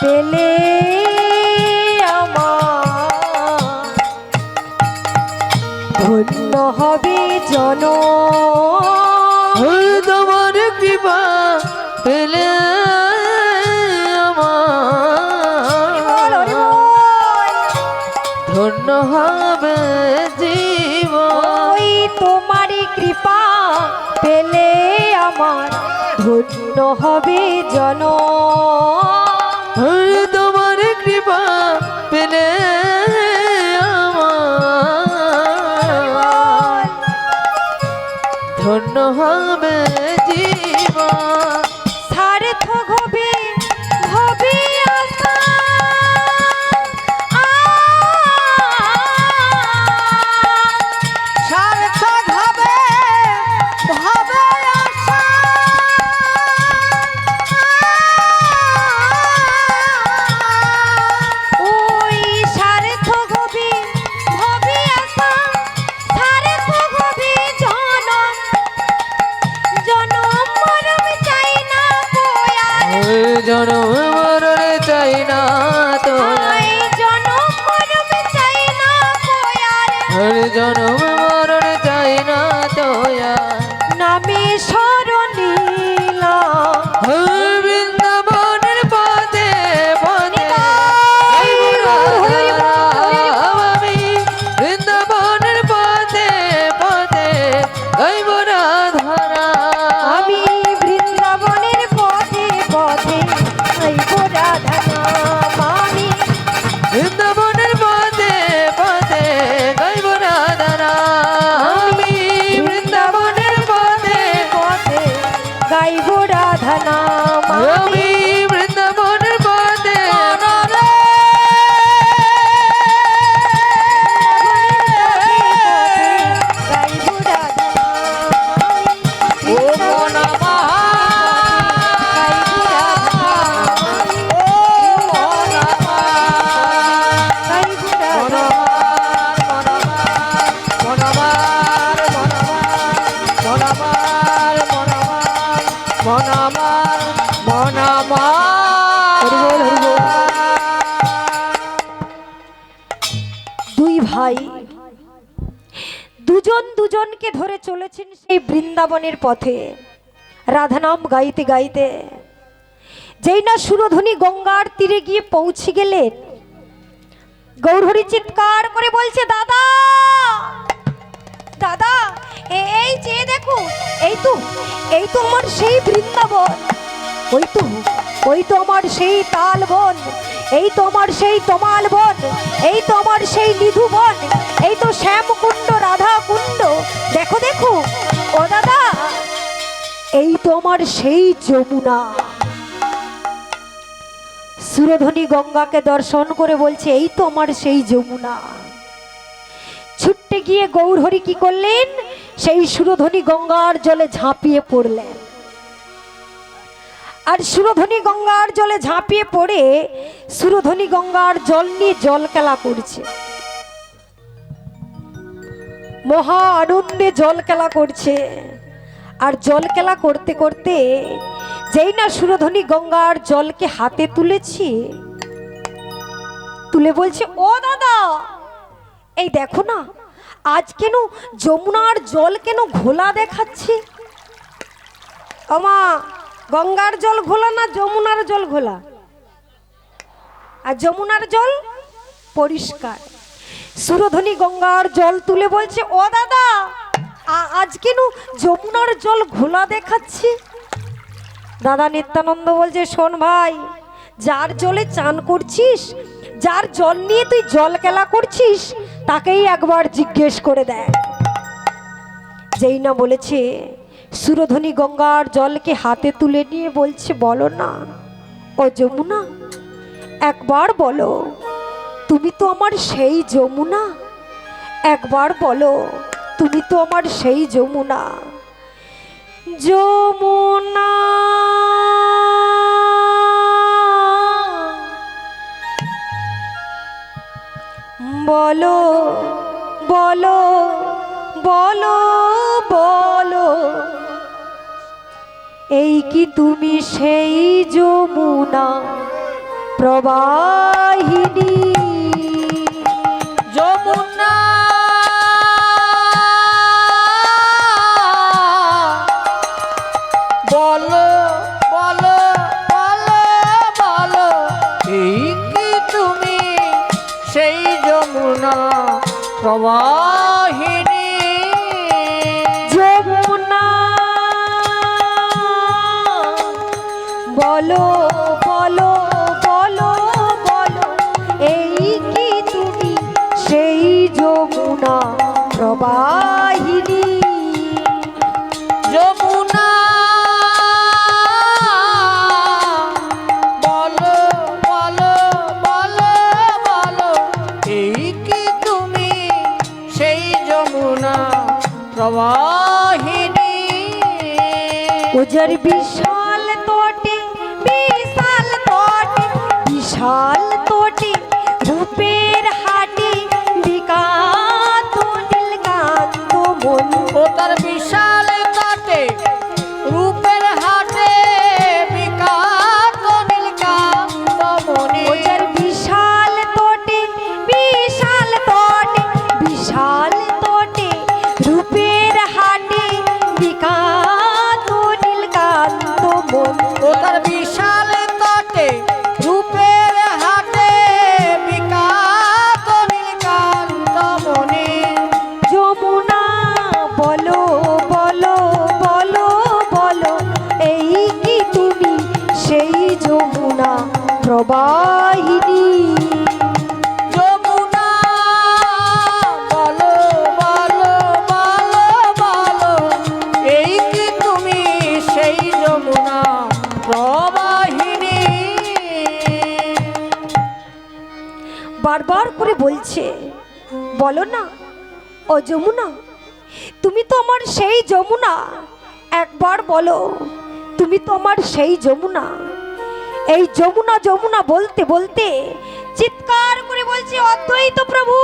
পেলে আমার ধন্য হবে জন তোমার কৃপা পেলে আমার ধন্য হবে জীবন ওই তোমারই কৃপা পেলে আমার ধন্য হবে জন তোমার কৃপা পেলে আমার ধন্য হবে জীবন সার্থক হবে হবে আশা সার্থক হবে হবে আশা ওই সার্থক হবে হবে আশা সার্থক হবে জনম জনম মরম চাই না কোয়ার জনম মরণে চাই না তোরা জনম মরম চাই না কোয়ার জনম মরণে চাই না তোয়া নামে স্মরণীলা বৃন্দাবনের পথে পথে আমি বৃন্দাবনের পথে পথে গাইব রাধারা আমি বৃন্দাবনের পথে পথে গাইব রাধা নাম আমি বৃন্দাবনের পথে পথে গাইব রাধারা আমি বৃন্দাবনের পথে পথে গাইব রাধা নাম আমি বৃন্দাবনের পথে গাইব রাধা নাম ও মনমা ও মনমা গাইব রাধা মনমার মনমার মনমার দুই ভাই দুজন দুজনকে ধরে চলেছেন সেই বৃন্দাবনের পথে রাধা নাম গাইতে গাইতে যেই না সুরধ্বনি গঙ্গার তীরে গিয়ে পৌঁছে গেলেন গৌরহরি চিৎকার করে বলছে দাদা দাদা এই যে দেখো এই তো আমার সেই বৃন্দাবন ওই তো আমার সেই তাল বন এই তো আমার সেই তমাল বন, এই তো আমার সেই নিধু বন, এই তো শ্যামকুণ্ড রাধা কুণ্ড। দেখো দেখো ও দাদা, এই তো আমার সেই যমুনা। সুরধনী গঙ্গাকে দর্শন করে বলছে এই তো আমার সেই যমুনা। ছুটতে গিয়ে গৌরহরি কি করলেন, সেই সুরধনী গঙ্গার জলে ঝাঁপিয়ে পড়লেন। আর সুরধনী গঙ্গার জলে ঝাঁপিয়ে পড়ে সুরধনী গঙ্গার জল নিয়ে জল খেলা করছে, মহা আনন্দে জল খেলা করছে। আর জল খেলা করতে করতে যেই না সুরধনী গঙ্গার জলকে হাতে তুলেছি, তুলে বলছে ও দাদা এই দেখো না, আজ কেন যমুনার জল কেন ঘোলা দেখাচ্ছে? আমা গঙ্গার জল ঘোলা না যমুনার জল ঘোলা? আর যমুনার জল পরিষ্কার। সুরধনী গঙ্গার জল তুলে বলছে ও দাদা আজ কেন যমুনার জল ঘোলা দেখাচ্ছে? দাদা নিত্যানন্দ বলছে শোন ভাই, যার জলে চান করছিস, যার জল নিয়ে তুই জল খেলা করছিস, তাকেই একবার জিজ্ঞেস করে দেয়। যেই না বলেছে, সুরধনী গঙ্গার জলকে হাতে তুলে নিয়ে বলছে বলো না ও যমুনা, একবার বলো তুমি তো আমার সেই যমুনা, একবার বলো তুমি তো আমার সেই যমুনা। যমুনা বলো বলো বলো বলো, এই কি তুমি সেই যমুনা প্রবাহিনী? যমুনা বলো বলো বলো বলো, এই কি তুমি সেই যমুনা প্রবাহিনী? যমুনা বলো বলো বলো বলো, এই কি তুমি সেই যমুনা প্রবাহিনী? যমুনা বলো বলো বলো বলো, এই কি তুমি সেই যমুনা প্রবাহিনী? উজার বিশাল তোটে, বিশাল তোটে, বিশাল তোটে, রূপের হাটে বিকাত নীলকান্ত মন। ও তার বিশাল কাটে রূপের হাটে বিকাত নীলকান্ত মনে। উজার বিশাল তোটে, বিশাল তোটে, বিশাল তোটে, রূপের হাটে বিকাত নীলকান্ত মন। ও তার বিশাল কাটে রূপের হাটে বিকাত নীলকান্ত মনে। যমুনা বলো বলো বলো বলো, এই কি তুমি সেই যমুনা প্রবাহিনী? যমুনা বলো বলো বলো বলো, এই কি তুমি সেই যমুনা প্রবাহিনী? বারবার করে বলছে বলো না ও যমুনা, তুমি তো আমার সেই যমুনা, একবার বলো তুমি তো আমার সেই যমুনা। এই যমুনা যমুনা বলতে বলতে চিৎকার করে বলছে অদ্বৈত প্রভু,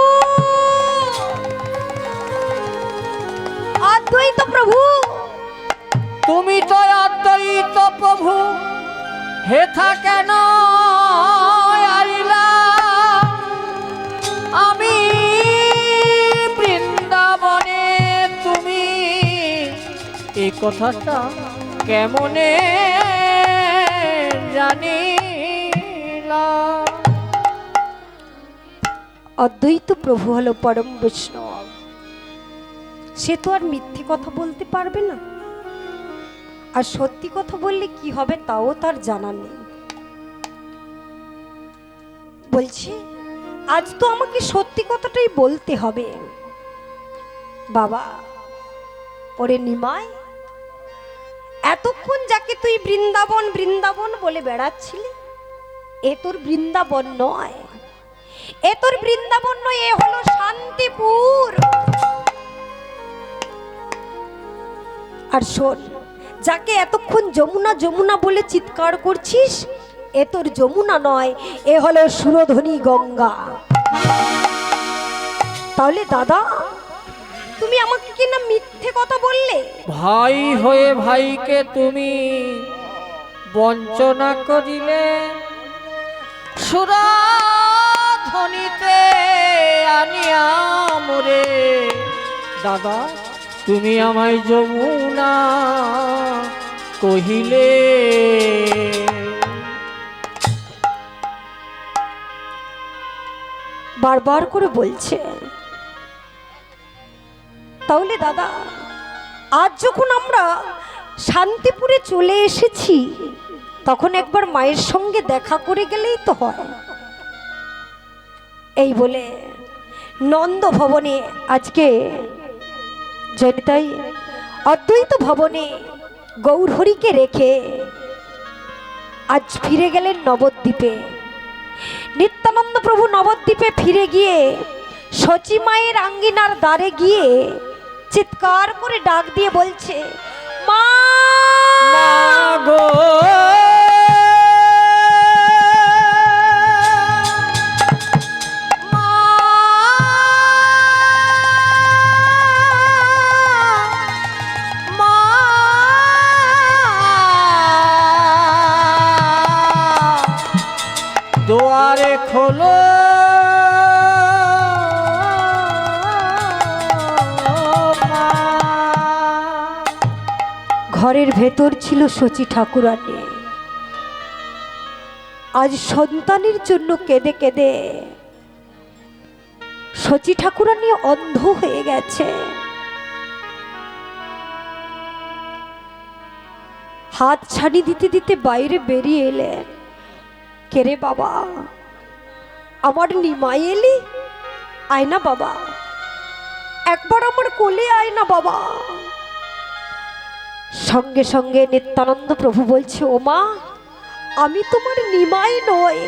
অদ্বৈত প্রভু। তুমি তো অদ্বৈত প্রভু, হেথা কেন আইলা? আমি বৃন্দাবনে, তুমি এই কথাটা কেমনে জানিলা? অদ্বৈত প্রভু হলো পরম বৈষ্ণব, সে তো আর মিথ্যে কথা বলতে পারবে না, আর সত্যি কথা বললে কি হবে তাও তার জানা নেই। বলছি আজ তো আমাকে সত্যি কথাটাই বলতে হবে। বাবা, ওরে নিমাই, এতক্ষণ যাকে তুই বৃন্দাবন বৃন্দাবন বলে বেড়াচ্ছিলি, এ তোর বৃন্দাবন নয়, এ তোর বৃন্দাবন নয়, এ হলো শান্তিপুর। আর শোন, যাকে এতক্ষণ যমুনা যমুনা বলে চিৎকার করছিস, এ তোর যমুনা নয়, এ হলো সুরধনী গঙ্গা। তাহলে দাদা, তুমি আমাকে কি না মিথ্যে কথা বললে? ভাই হয়ে ভাইকে তুমি বঞ্চনা করিলে, সুরাধনিতে আনিয়া মোরে। দাদা, তুমি আমায় যমুনা কহিলে। বারবার করে বলছে। তাহলে দাদা, আজ যখন আমরা শান্তিপুরে চলে এসেছি, তখন একবার মায়ের সঙ্গে দেখা করে গেলেই তো হয়। এই বলে নন্দ ভবনে আজকে জনিতাই অদ্বৈত ভবনে গৌরহরিকে রেখে আজ ফিরে গেলেন নবদ্বীপে। নিত্যানন্দ প্রভু নবদ্বীপে ফিরে গিয়ে শচী মায়ের আঙ্গিনার দ্বারে গিয়ে চিৎকার করে ডাক দিয়ে বলছে, মা গো, দুয়ারে খোলো মা। ঘরের ভেতর ছিল শচী ঠাকুরানী। আজ সন্তানের জন্য কেঁদে কেঁদে শচী ঠাকুরানী অন্ধ হয়ে গেছে। হাত ছাড়ি দিতে দিতে বাইরে বেরিয়ে এলেন। কেরে বাবা, আমার নিমাই এলি? আয় না বাবা, একবার আমার কোলে আয় না বাবা। সঙ্গে সঙ্গে নিত্যানন্দ প্রভু বলছে, ও মা, আমি তোমার নিমাই নই,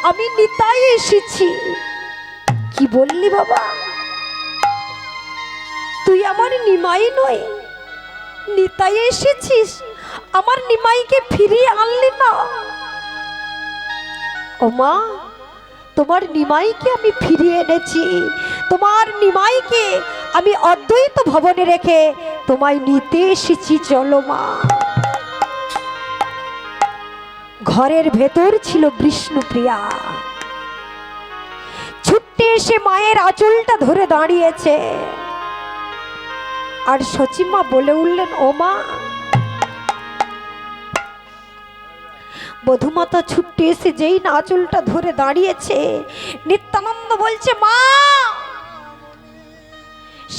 আমি নিতাই এসেছি। কি বললি বাবা? তুই আমার নিমাই নই, নিতাই এসেছিস? আমার নিমাইকে ফিরিয়ে আনলি না? ও মা, তোমার নিমাইকে আমি ফিরিয়ে এনেছি, তোমার নিমাইকে আমি অদ্বৈত ভবনে রেখে তোমায় নিতে এসেছি, চলো মা। ঘরের ভেতর ছিল বিষ্ণুপ্রিয়া, ছুটে এসে মায়ের আঁচলটা ধরে দাঁড়িয়েছে। আর শচীমা বলে উঠলেন, ও মা। বধূমাতা ছুটে এসে যেই না আঁচলটা ধরে দাঁড়িয়েছে, নিত্যানন্দ বলছে, মা,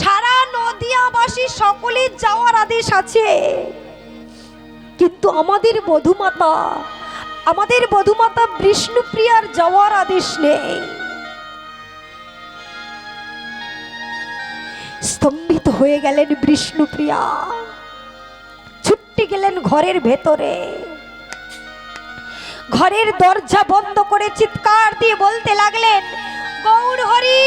সারা নদিয়াবাসী সকলের যাওয়ার আদেশ আছে, কিন্তু আমাদের বধূমাতা বিষ্ণুপ্রিয়ার যাওয়ার আদেশ নেই। স্তম্ভিত হয়ে গেলেন বিষ্ণুপ্রিয়া, ছুটে গেলেন ঘরের ভেতরে। ঘরের দরজা বন্ধ করে চিৎকার দিয়ে বলতে লাগলেন, গৌরহরি,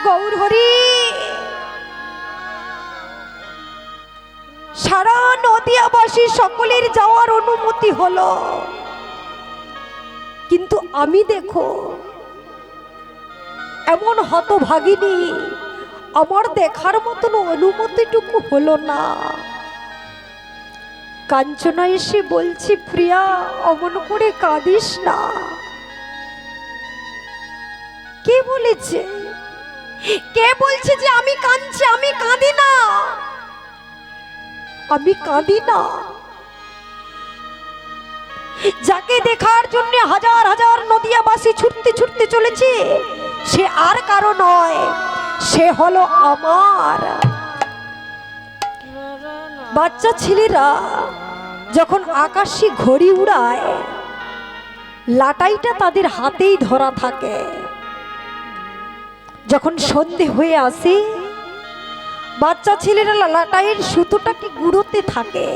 গৌরহরি। সারা নদিয়াবাসী সকলের যাওয়ার অনুমতি হলো, কিন্তু আমি দেখো এমন হতভাগিনী, আমার দেখার মতন অনুমতিটুকু হলো না। কাঞ্চনা এসে বলছি, প্রিয়া, অমন করে কাঁদিস না। কে বলেছে? কে বলছে যে আমি কাঁদছি? আমি কাঁদি না, আমি কাঁদি না। যাকে দেখার জন্য হাজার হাজার নদিয়াবাসী ছুটতে ছুটতে চলেছে, সে আর কারো নয়, সে হলো আমার। বাচ্চা ছেলেরা যখন আকাশে ঘড়ি উড়ায়, লাটাইটা তাদের হাতেই ধরা থাকে। যখন সন্ধে হয়ে আসে, বাচ্চা ছেলেরা লাটাইয়ের সুতোটাকে গুঁড়োতে থাকে,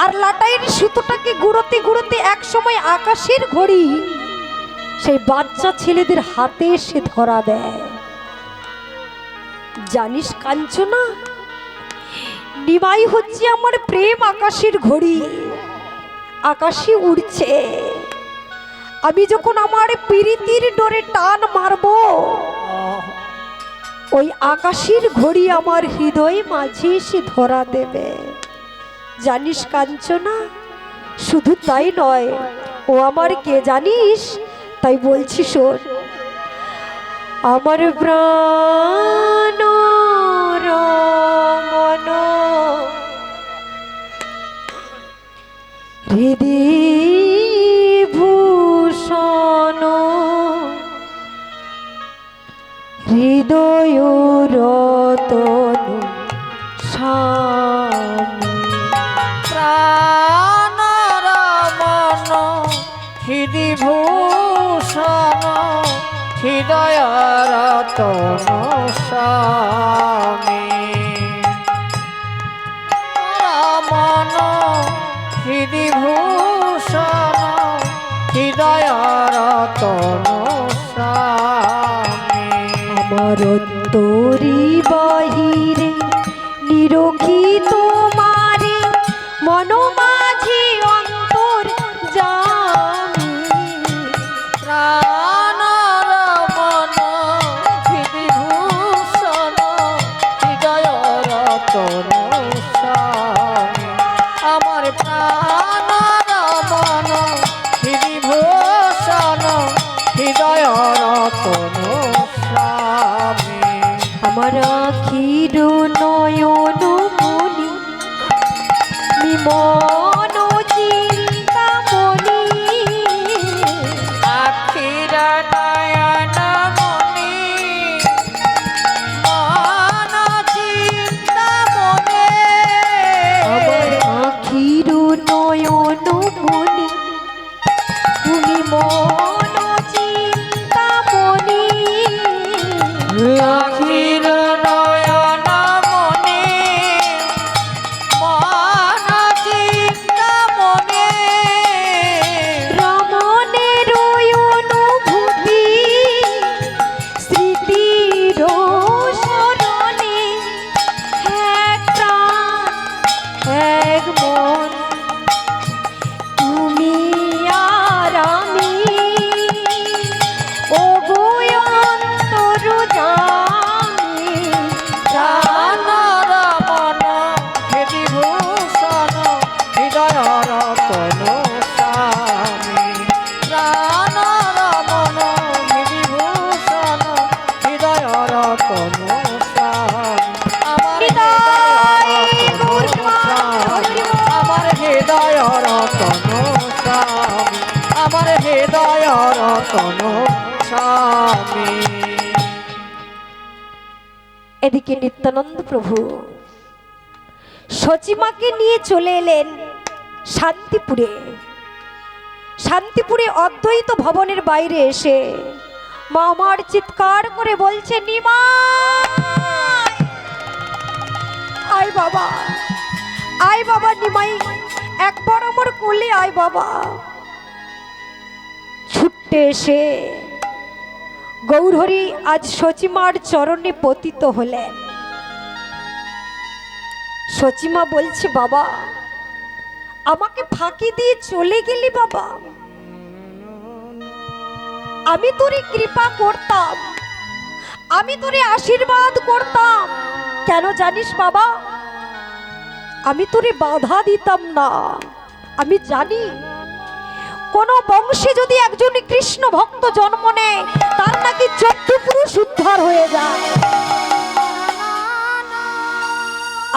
আর লাটাইয়ের সুতোটাকে গুঁড়োতে গুঁড়োতে এক সময় আকাশের ঘড়ি সেই বাচ্চা ছেলেদের হাতে এসে ধরা দেয়। জানিস কাঞ্চনা, নিমাই হচ্ছে আমার প্রেম আকাশের ঘড়ি, আকাশে উড়ছে। আমি যখন আমার প্রীতির ডোরে টান মারবো, ওই আকাশের ঘড়ি আমার হৃদয়ে মাঝে এসে ধরা দেবে। জানিস কাঞ্চনা, শুধু তাই নয়, ও আমার কে জানিস? তাই বলছি শোন। আমার প্রাণ রমন হৃদয় ভূষণ হৃদয় রতন স্বামী। প্রাণ রমন হৃদি ভূষণ হৃদয় রতন স্বামী। রমন হৃদি ভূষণ হৃদয় রতন স্বামী। আমার অন্তরি বাহিরে নিরখি তোমারে, মন মাঝে অন্তর জামি। প্রাণ রমন হৃদি ভূষণ হৃদয় রতন স্বামী। আমার প্রাণ রমন হৃদি ভূষণ হৃদয় রতন স্বামী। আমার আখির নয়ন মনি মন চিন্তামণি। আখির নয়ন মনি মন চিন্তামণি। আমার আখির নয়ন মনি তুমি মন চিন্তামণি। আখির নয়ন মনি মন চিন্তামণি। রমণের অনুভূতি স্মৃতির স্মরণে, এক প্রাণ এক মন তুমি আর আমি, ও গো অন্তর্যামী। প্রাণ রমন হৃদি ভূষণ হৃদয় রতন স্বামী। প্রাণ রমন হৃদি ভূষণ হৃদয় রতন স্বামী। আমার হৃদয় রতন স্বামী। আমার হৃদয় রতন স্বামী। এদিকে নিত্যানন্দ প্রভু সচিমাকে নিয়ে চলে এলেন শান্তিপুরে। শান্তিপুরে অদ্বৈত ভবনের বাইরে এসে মা আমার চিৎকার করে বলছে, নিমাই আয় বাবা, আয় বাবা নিমাই, একবার আমার কোলে আয় বাবা। ছুটে এসে গৌরহরি আজ সচিমার চরণে পতিত হলেন। সচিমা বলছে, বাবা আমাকে ফাঁকি দিয়ে চলে গেলি বাবা, আমি তোরে কৃপা করতাম, আমি তোরে আশীর্বাদ করতাম, কেন জানিস বাবা? আমি তোরে বাধা দিতাম না। আমি জানি কোন বংশে যদি একজন কৃষ্ণ ভক্ত জন্ম নেয়, তার নাকি 14 পুরুষ উদ্ধার হয়ে যায়।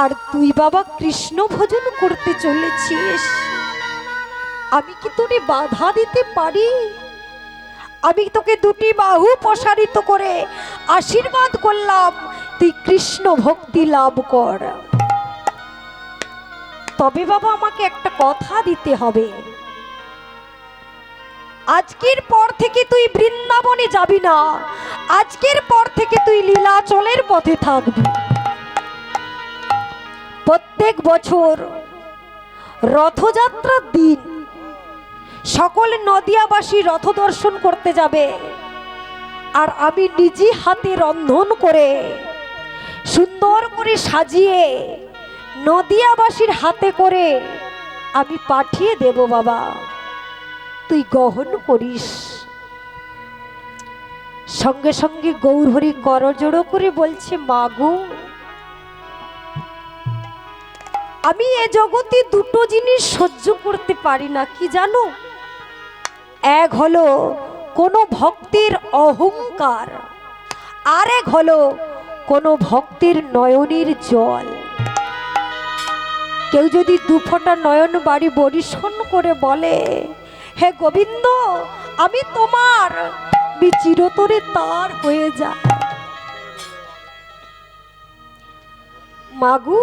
আর তুই বাবা কৃষ্ণ ভজন করতে চলেছিস, আমি কি তোরে বাধা দিতে পারি? আমি তোকে দুটি বাহু প্রসারিত করে আশীর্বাদ করলাম, তুই কৃষ্ণ ভক্তি লাভ কর। তবে বাবা আমাকে একটা কথা দিতে হবে। আজকের পর থেকে তুই বৃন্দাবনে যাবি না, আজকের পর থেকে তুই লীলাচলের পথে থাকবি। প্রত্যেক বছর রথযাত্রার দিন সকল নদিয়াবাসী রথ দর্শন করতে যাবে, আর আমি নিজে হাতে রন্ধন করে সুন্দর করে সাজিয়ে নদিয়াবাসীর হাতে করে আমি পাঠিয়ে দেব বাবা, তুই গ্রহণ করিস। সঙ্গে সঙ্গে গৌরহরি করজোড়ো করে বলছে, মাগো আমি এ জগতে দুটো জিনিস সহ্য করতে পারি না, কি জানো? এক হলো কোনো ভক্তির অহংকার, আর এক হলো কোনো ভক্তির নয়নের জল। কেউ যদি দুফোঁটা নয়ন বাড়ি বরিশন করে বলে, হে গোবিন্দ আমি তোমার, চিরতরে তার হয়ে যায়। মাগু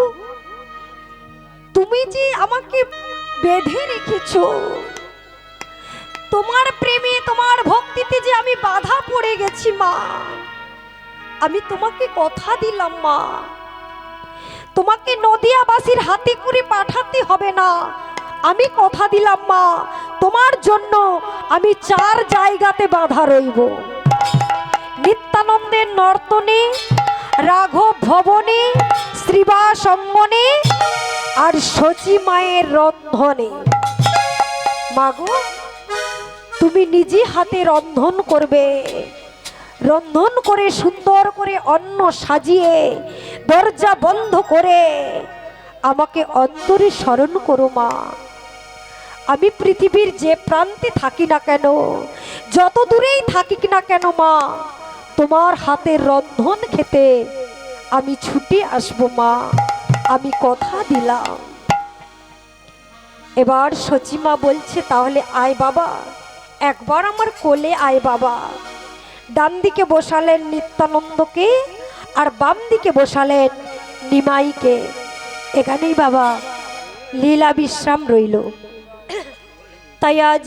তুমি যে আমাকে বেঁধে রেখেছো, তোমার প্রেমে তোমার ভক্তিতে যে আমি বাধা পড়ে গেছি মা, আমি তোমাকে কথা দিলাম মা, তোমাকে নদিয়াবাসীর হাতে করে পাঠাতে হবে না। আমি কথা দিলাম মা, তোমার জন্য আমি 4 জায়গাতে বাধা রইব। নিত্যানন্দের নর্তনে, রাঘব ভবনে, শ্রীবাস অঙ্গনে, আর শচী মায়ের রন্ধনে। মাগো তুমি নিজে হাতে রন্ধন করবে, রন্ধন করে সুন্দর করে অন্ন সাজিয়ে দরজা বন্ধ করে আমাকে অন্তরে স্মরণ করো মা। আমি পৃথিবীর যে প্রান্তে থাকি না কেন, যত দূরেই থাকি না কেন মা, তোমার হাতের রন্ধন খেতে আমি ছুটে আসবো মা, আমি কথা দিলাম। এবার সচিমা বলছে, তাহলে আয় বাবা, একবার আমার কোলে আয় বাবা। ডান দিকে বসালেন নিত্যানন্দকে, আর বাম দিকে বসালেন নিমাইকে। এখানেই বাবা লীলা বিশ্রাম রইল। তাই আজ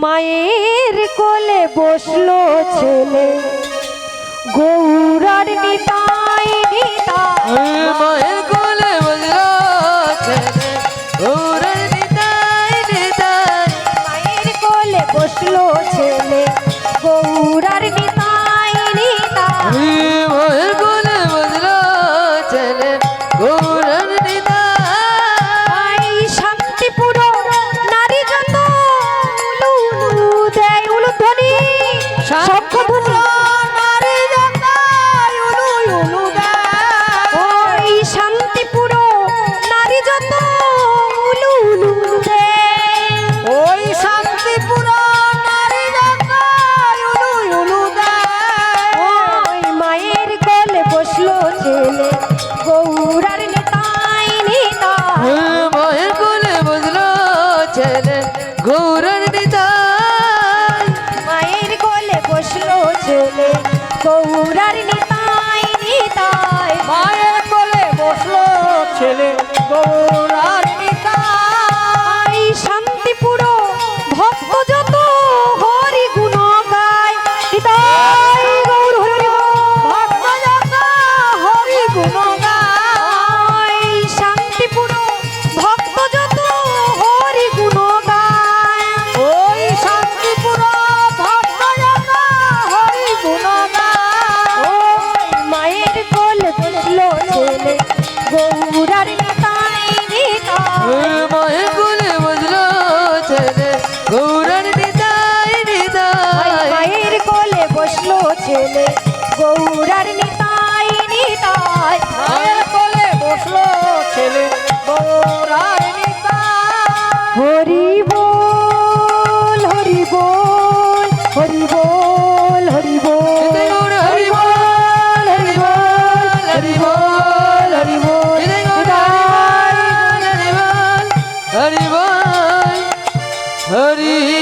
মায়ের কোলে বসলো ছেলে, গৌরার নিতাই নিতাই। মায়ের কোলে বসলো ছেলে, গৌরার নিতাই নিতাই। মায়ের কোলে বসলো ছেলে, গৌরার নিতাই নিতাই। মায়ের কোলে বসলো ছেলে, গৌরার নিতাই। শান্তিপুর নারী যত উলু উলু দেয় উলুধ্বনি, শঙ্খধ্বনি। ওই শান্তিপুর নারী যত উলু উলু দেয়, ওই শান্তিপুর নারী যত উলু উলু দেয়। ওই মায়ের কোলে বসলো ছেলে, গৌরার নিতাই নিতাই। মায়ের কোলে বসলো ছেলে, গৌরার নিতাই। মায়ের কোলে বসলো ছেলে, গৌরার নিতাই নিতাই। মায়ের কোলে বসলো ছেলে, গৌরার নিতাই। শান্তিপুর ভক্ত যত হরি গুণ গায়, নিতাই গৌর হরি ভক্ত যত হরি গুণ গায়। শান্তিপুর ভক্ত যত হরি গুণ গায়। ওই শান্তিপুর ভক্ত যত হরি গুণ গায়। ওই মায়ের কোলে বসলো ছেলে, গৌরার নিতাই নিতাই। মায়ের কোলে বসলো ছেলে, গৌরার নিতাই নিতাই। মায়ের কোলে বসলো ছেলে, গৌরার নিতাই নিতাই। মায়ের কোলে বসলো ছেলে, গৌরার নিতাই। হরি বল হরি বল হরি বল হরি বল নিতাই গৌর হরি বল, হরি বল, হরি বল, হরি বল। নিতাই গৌর হরি বল, হরি বল, হরি বল, হরি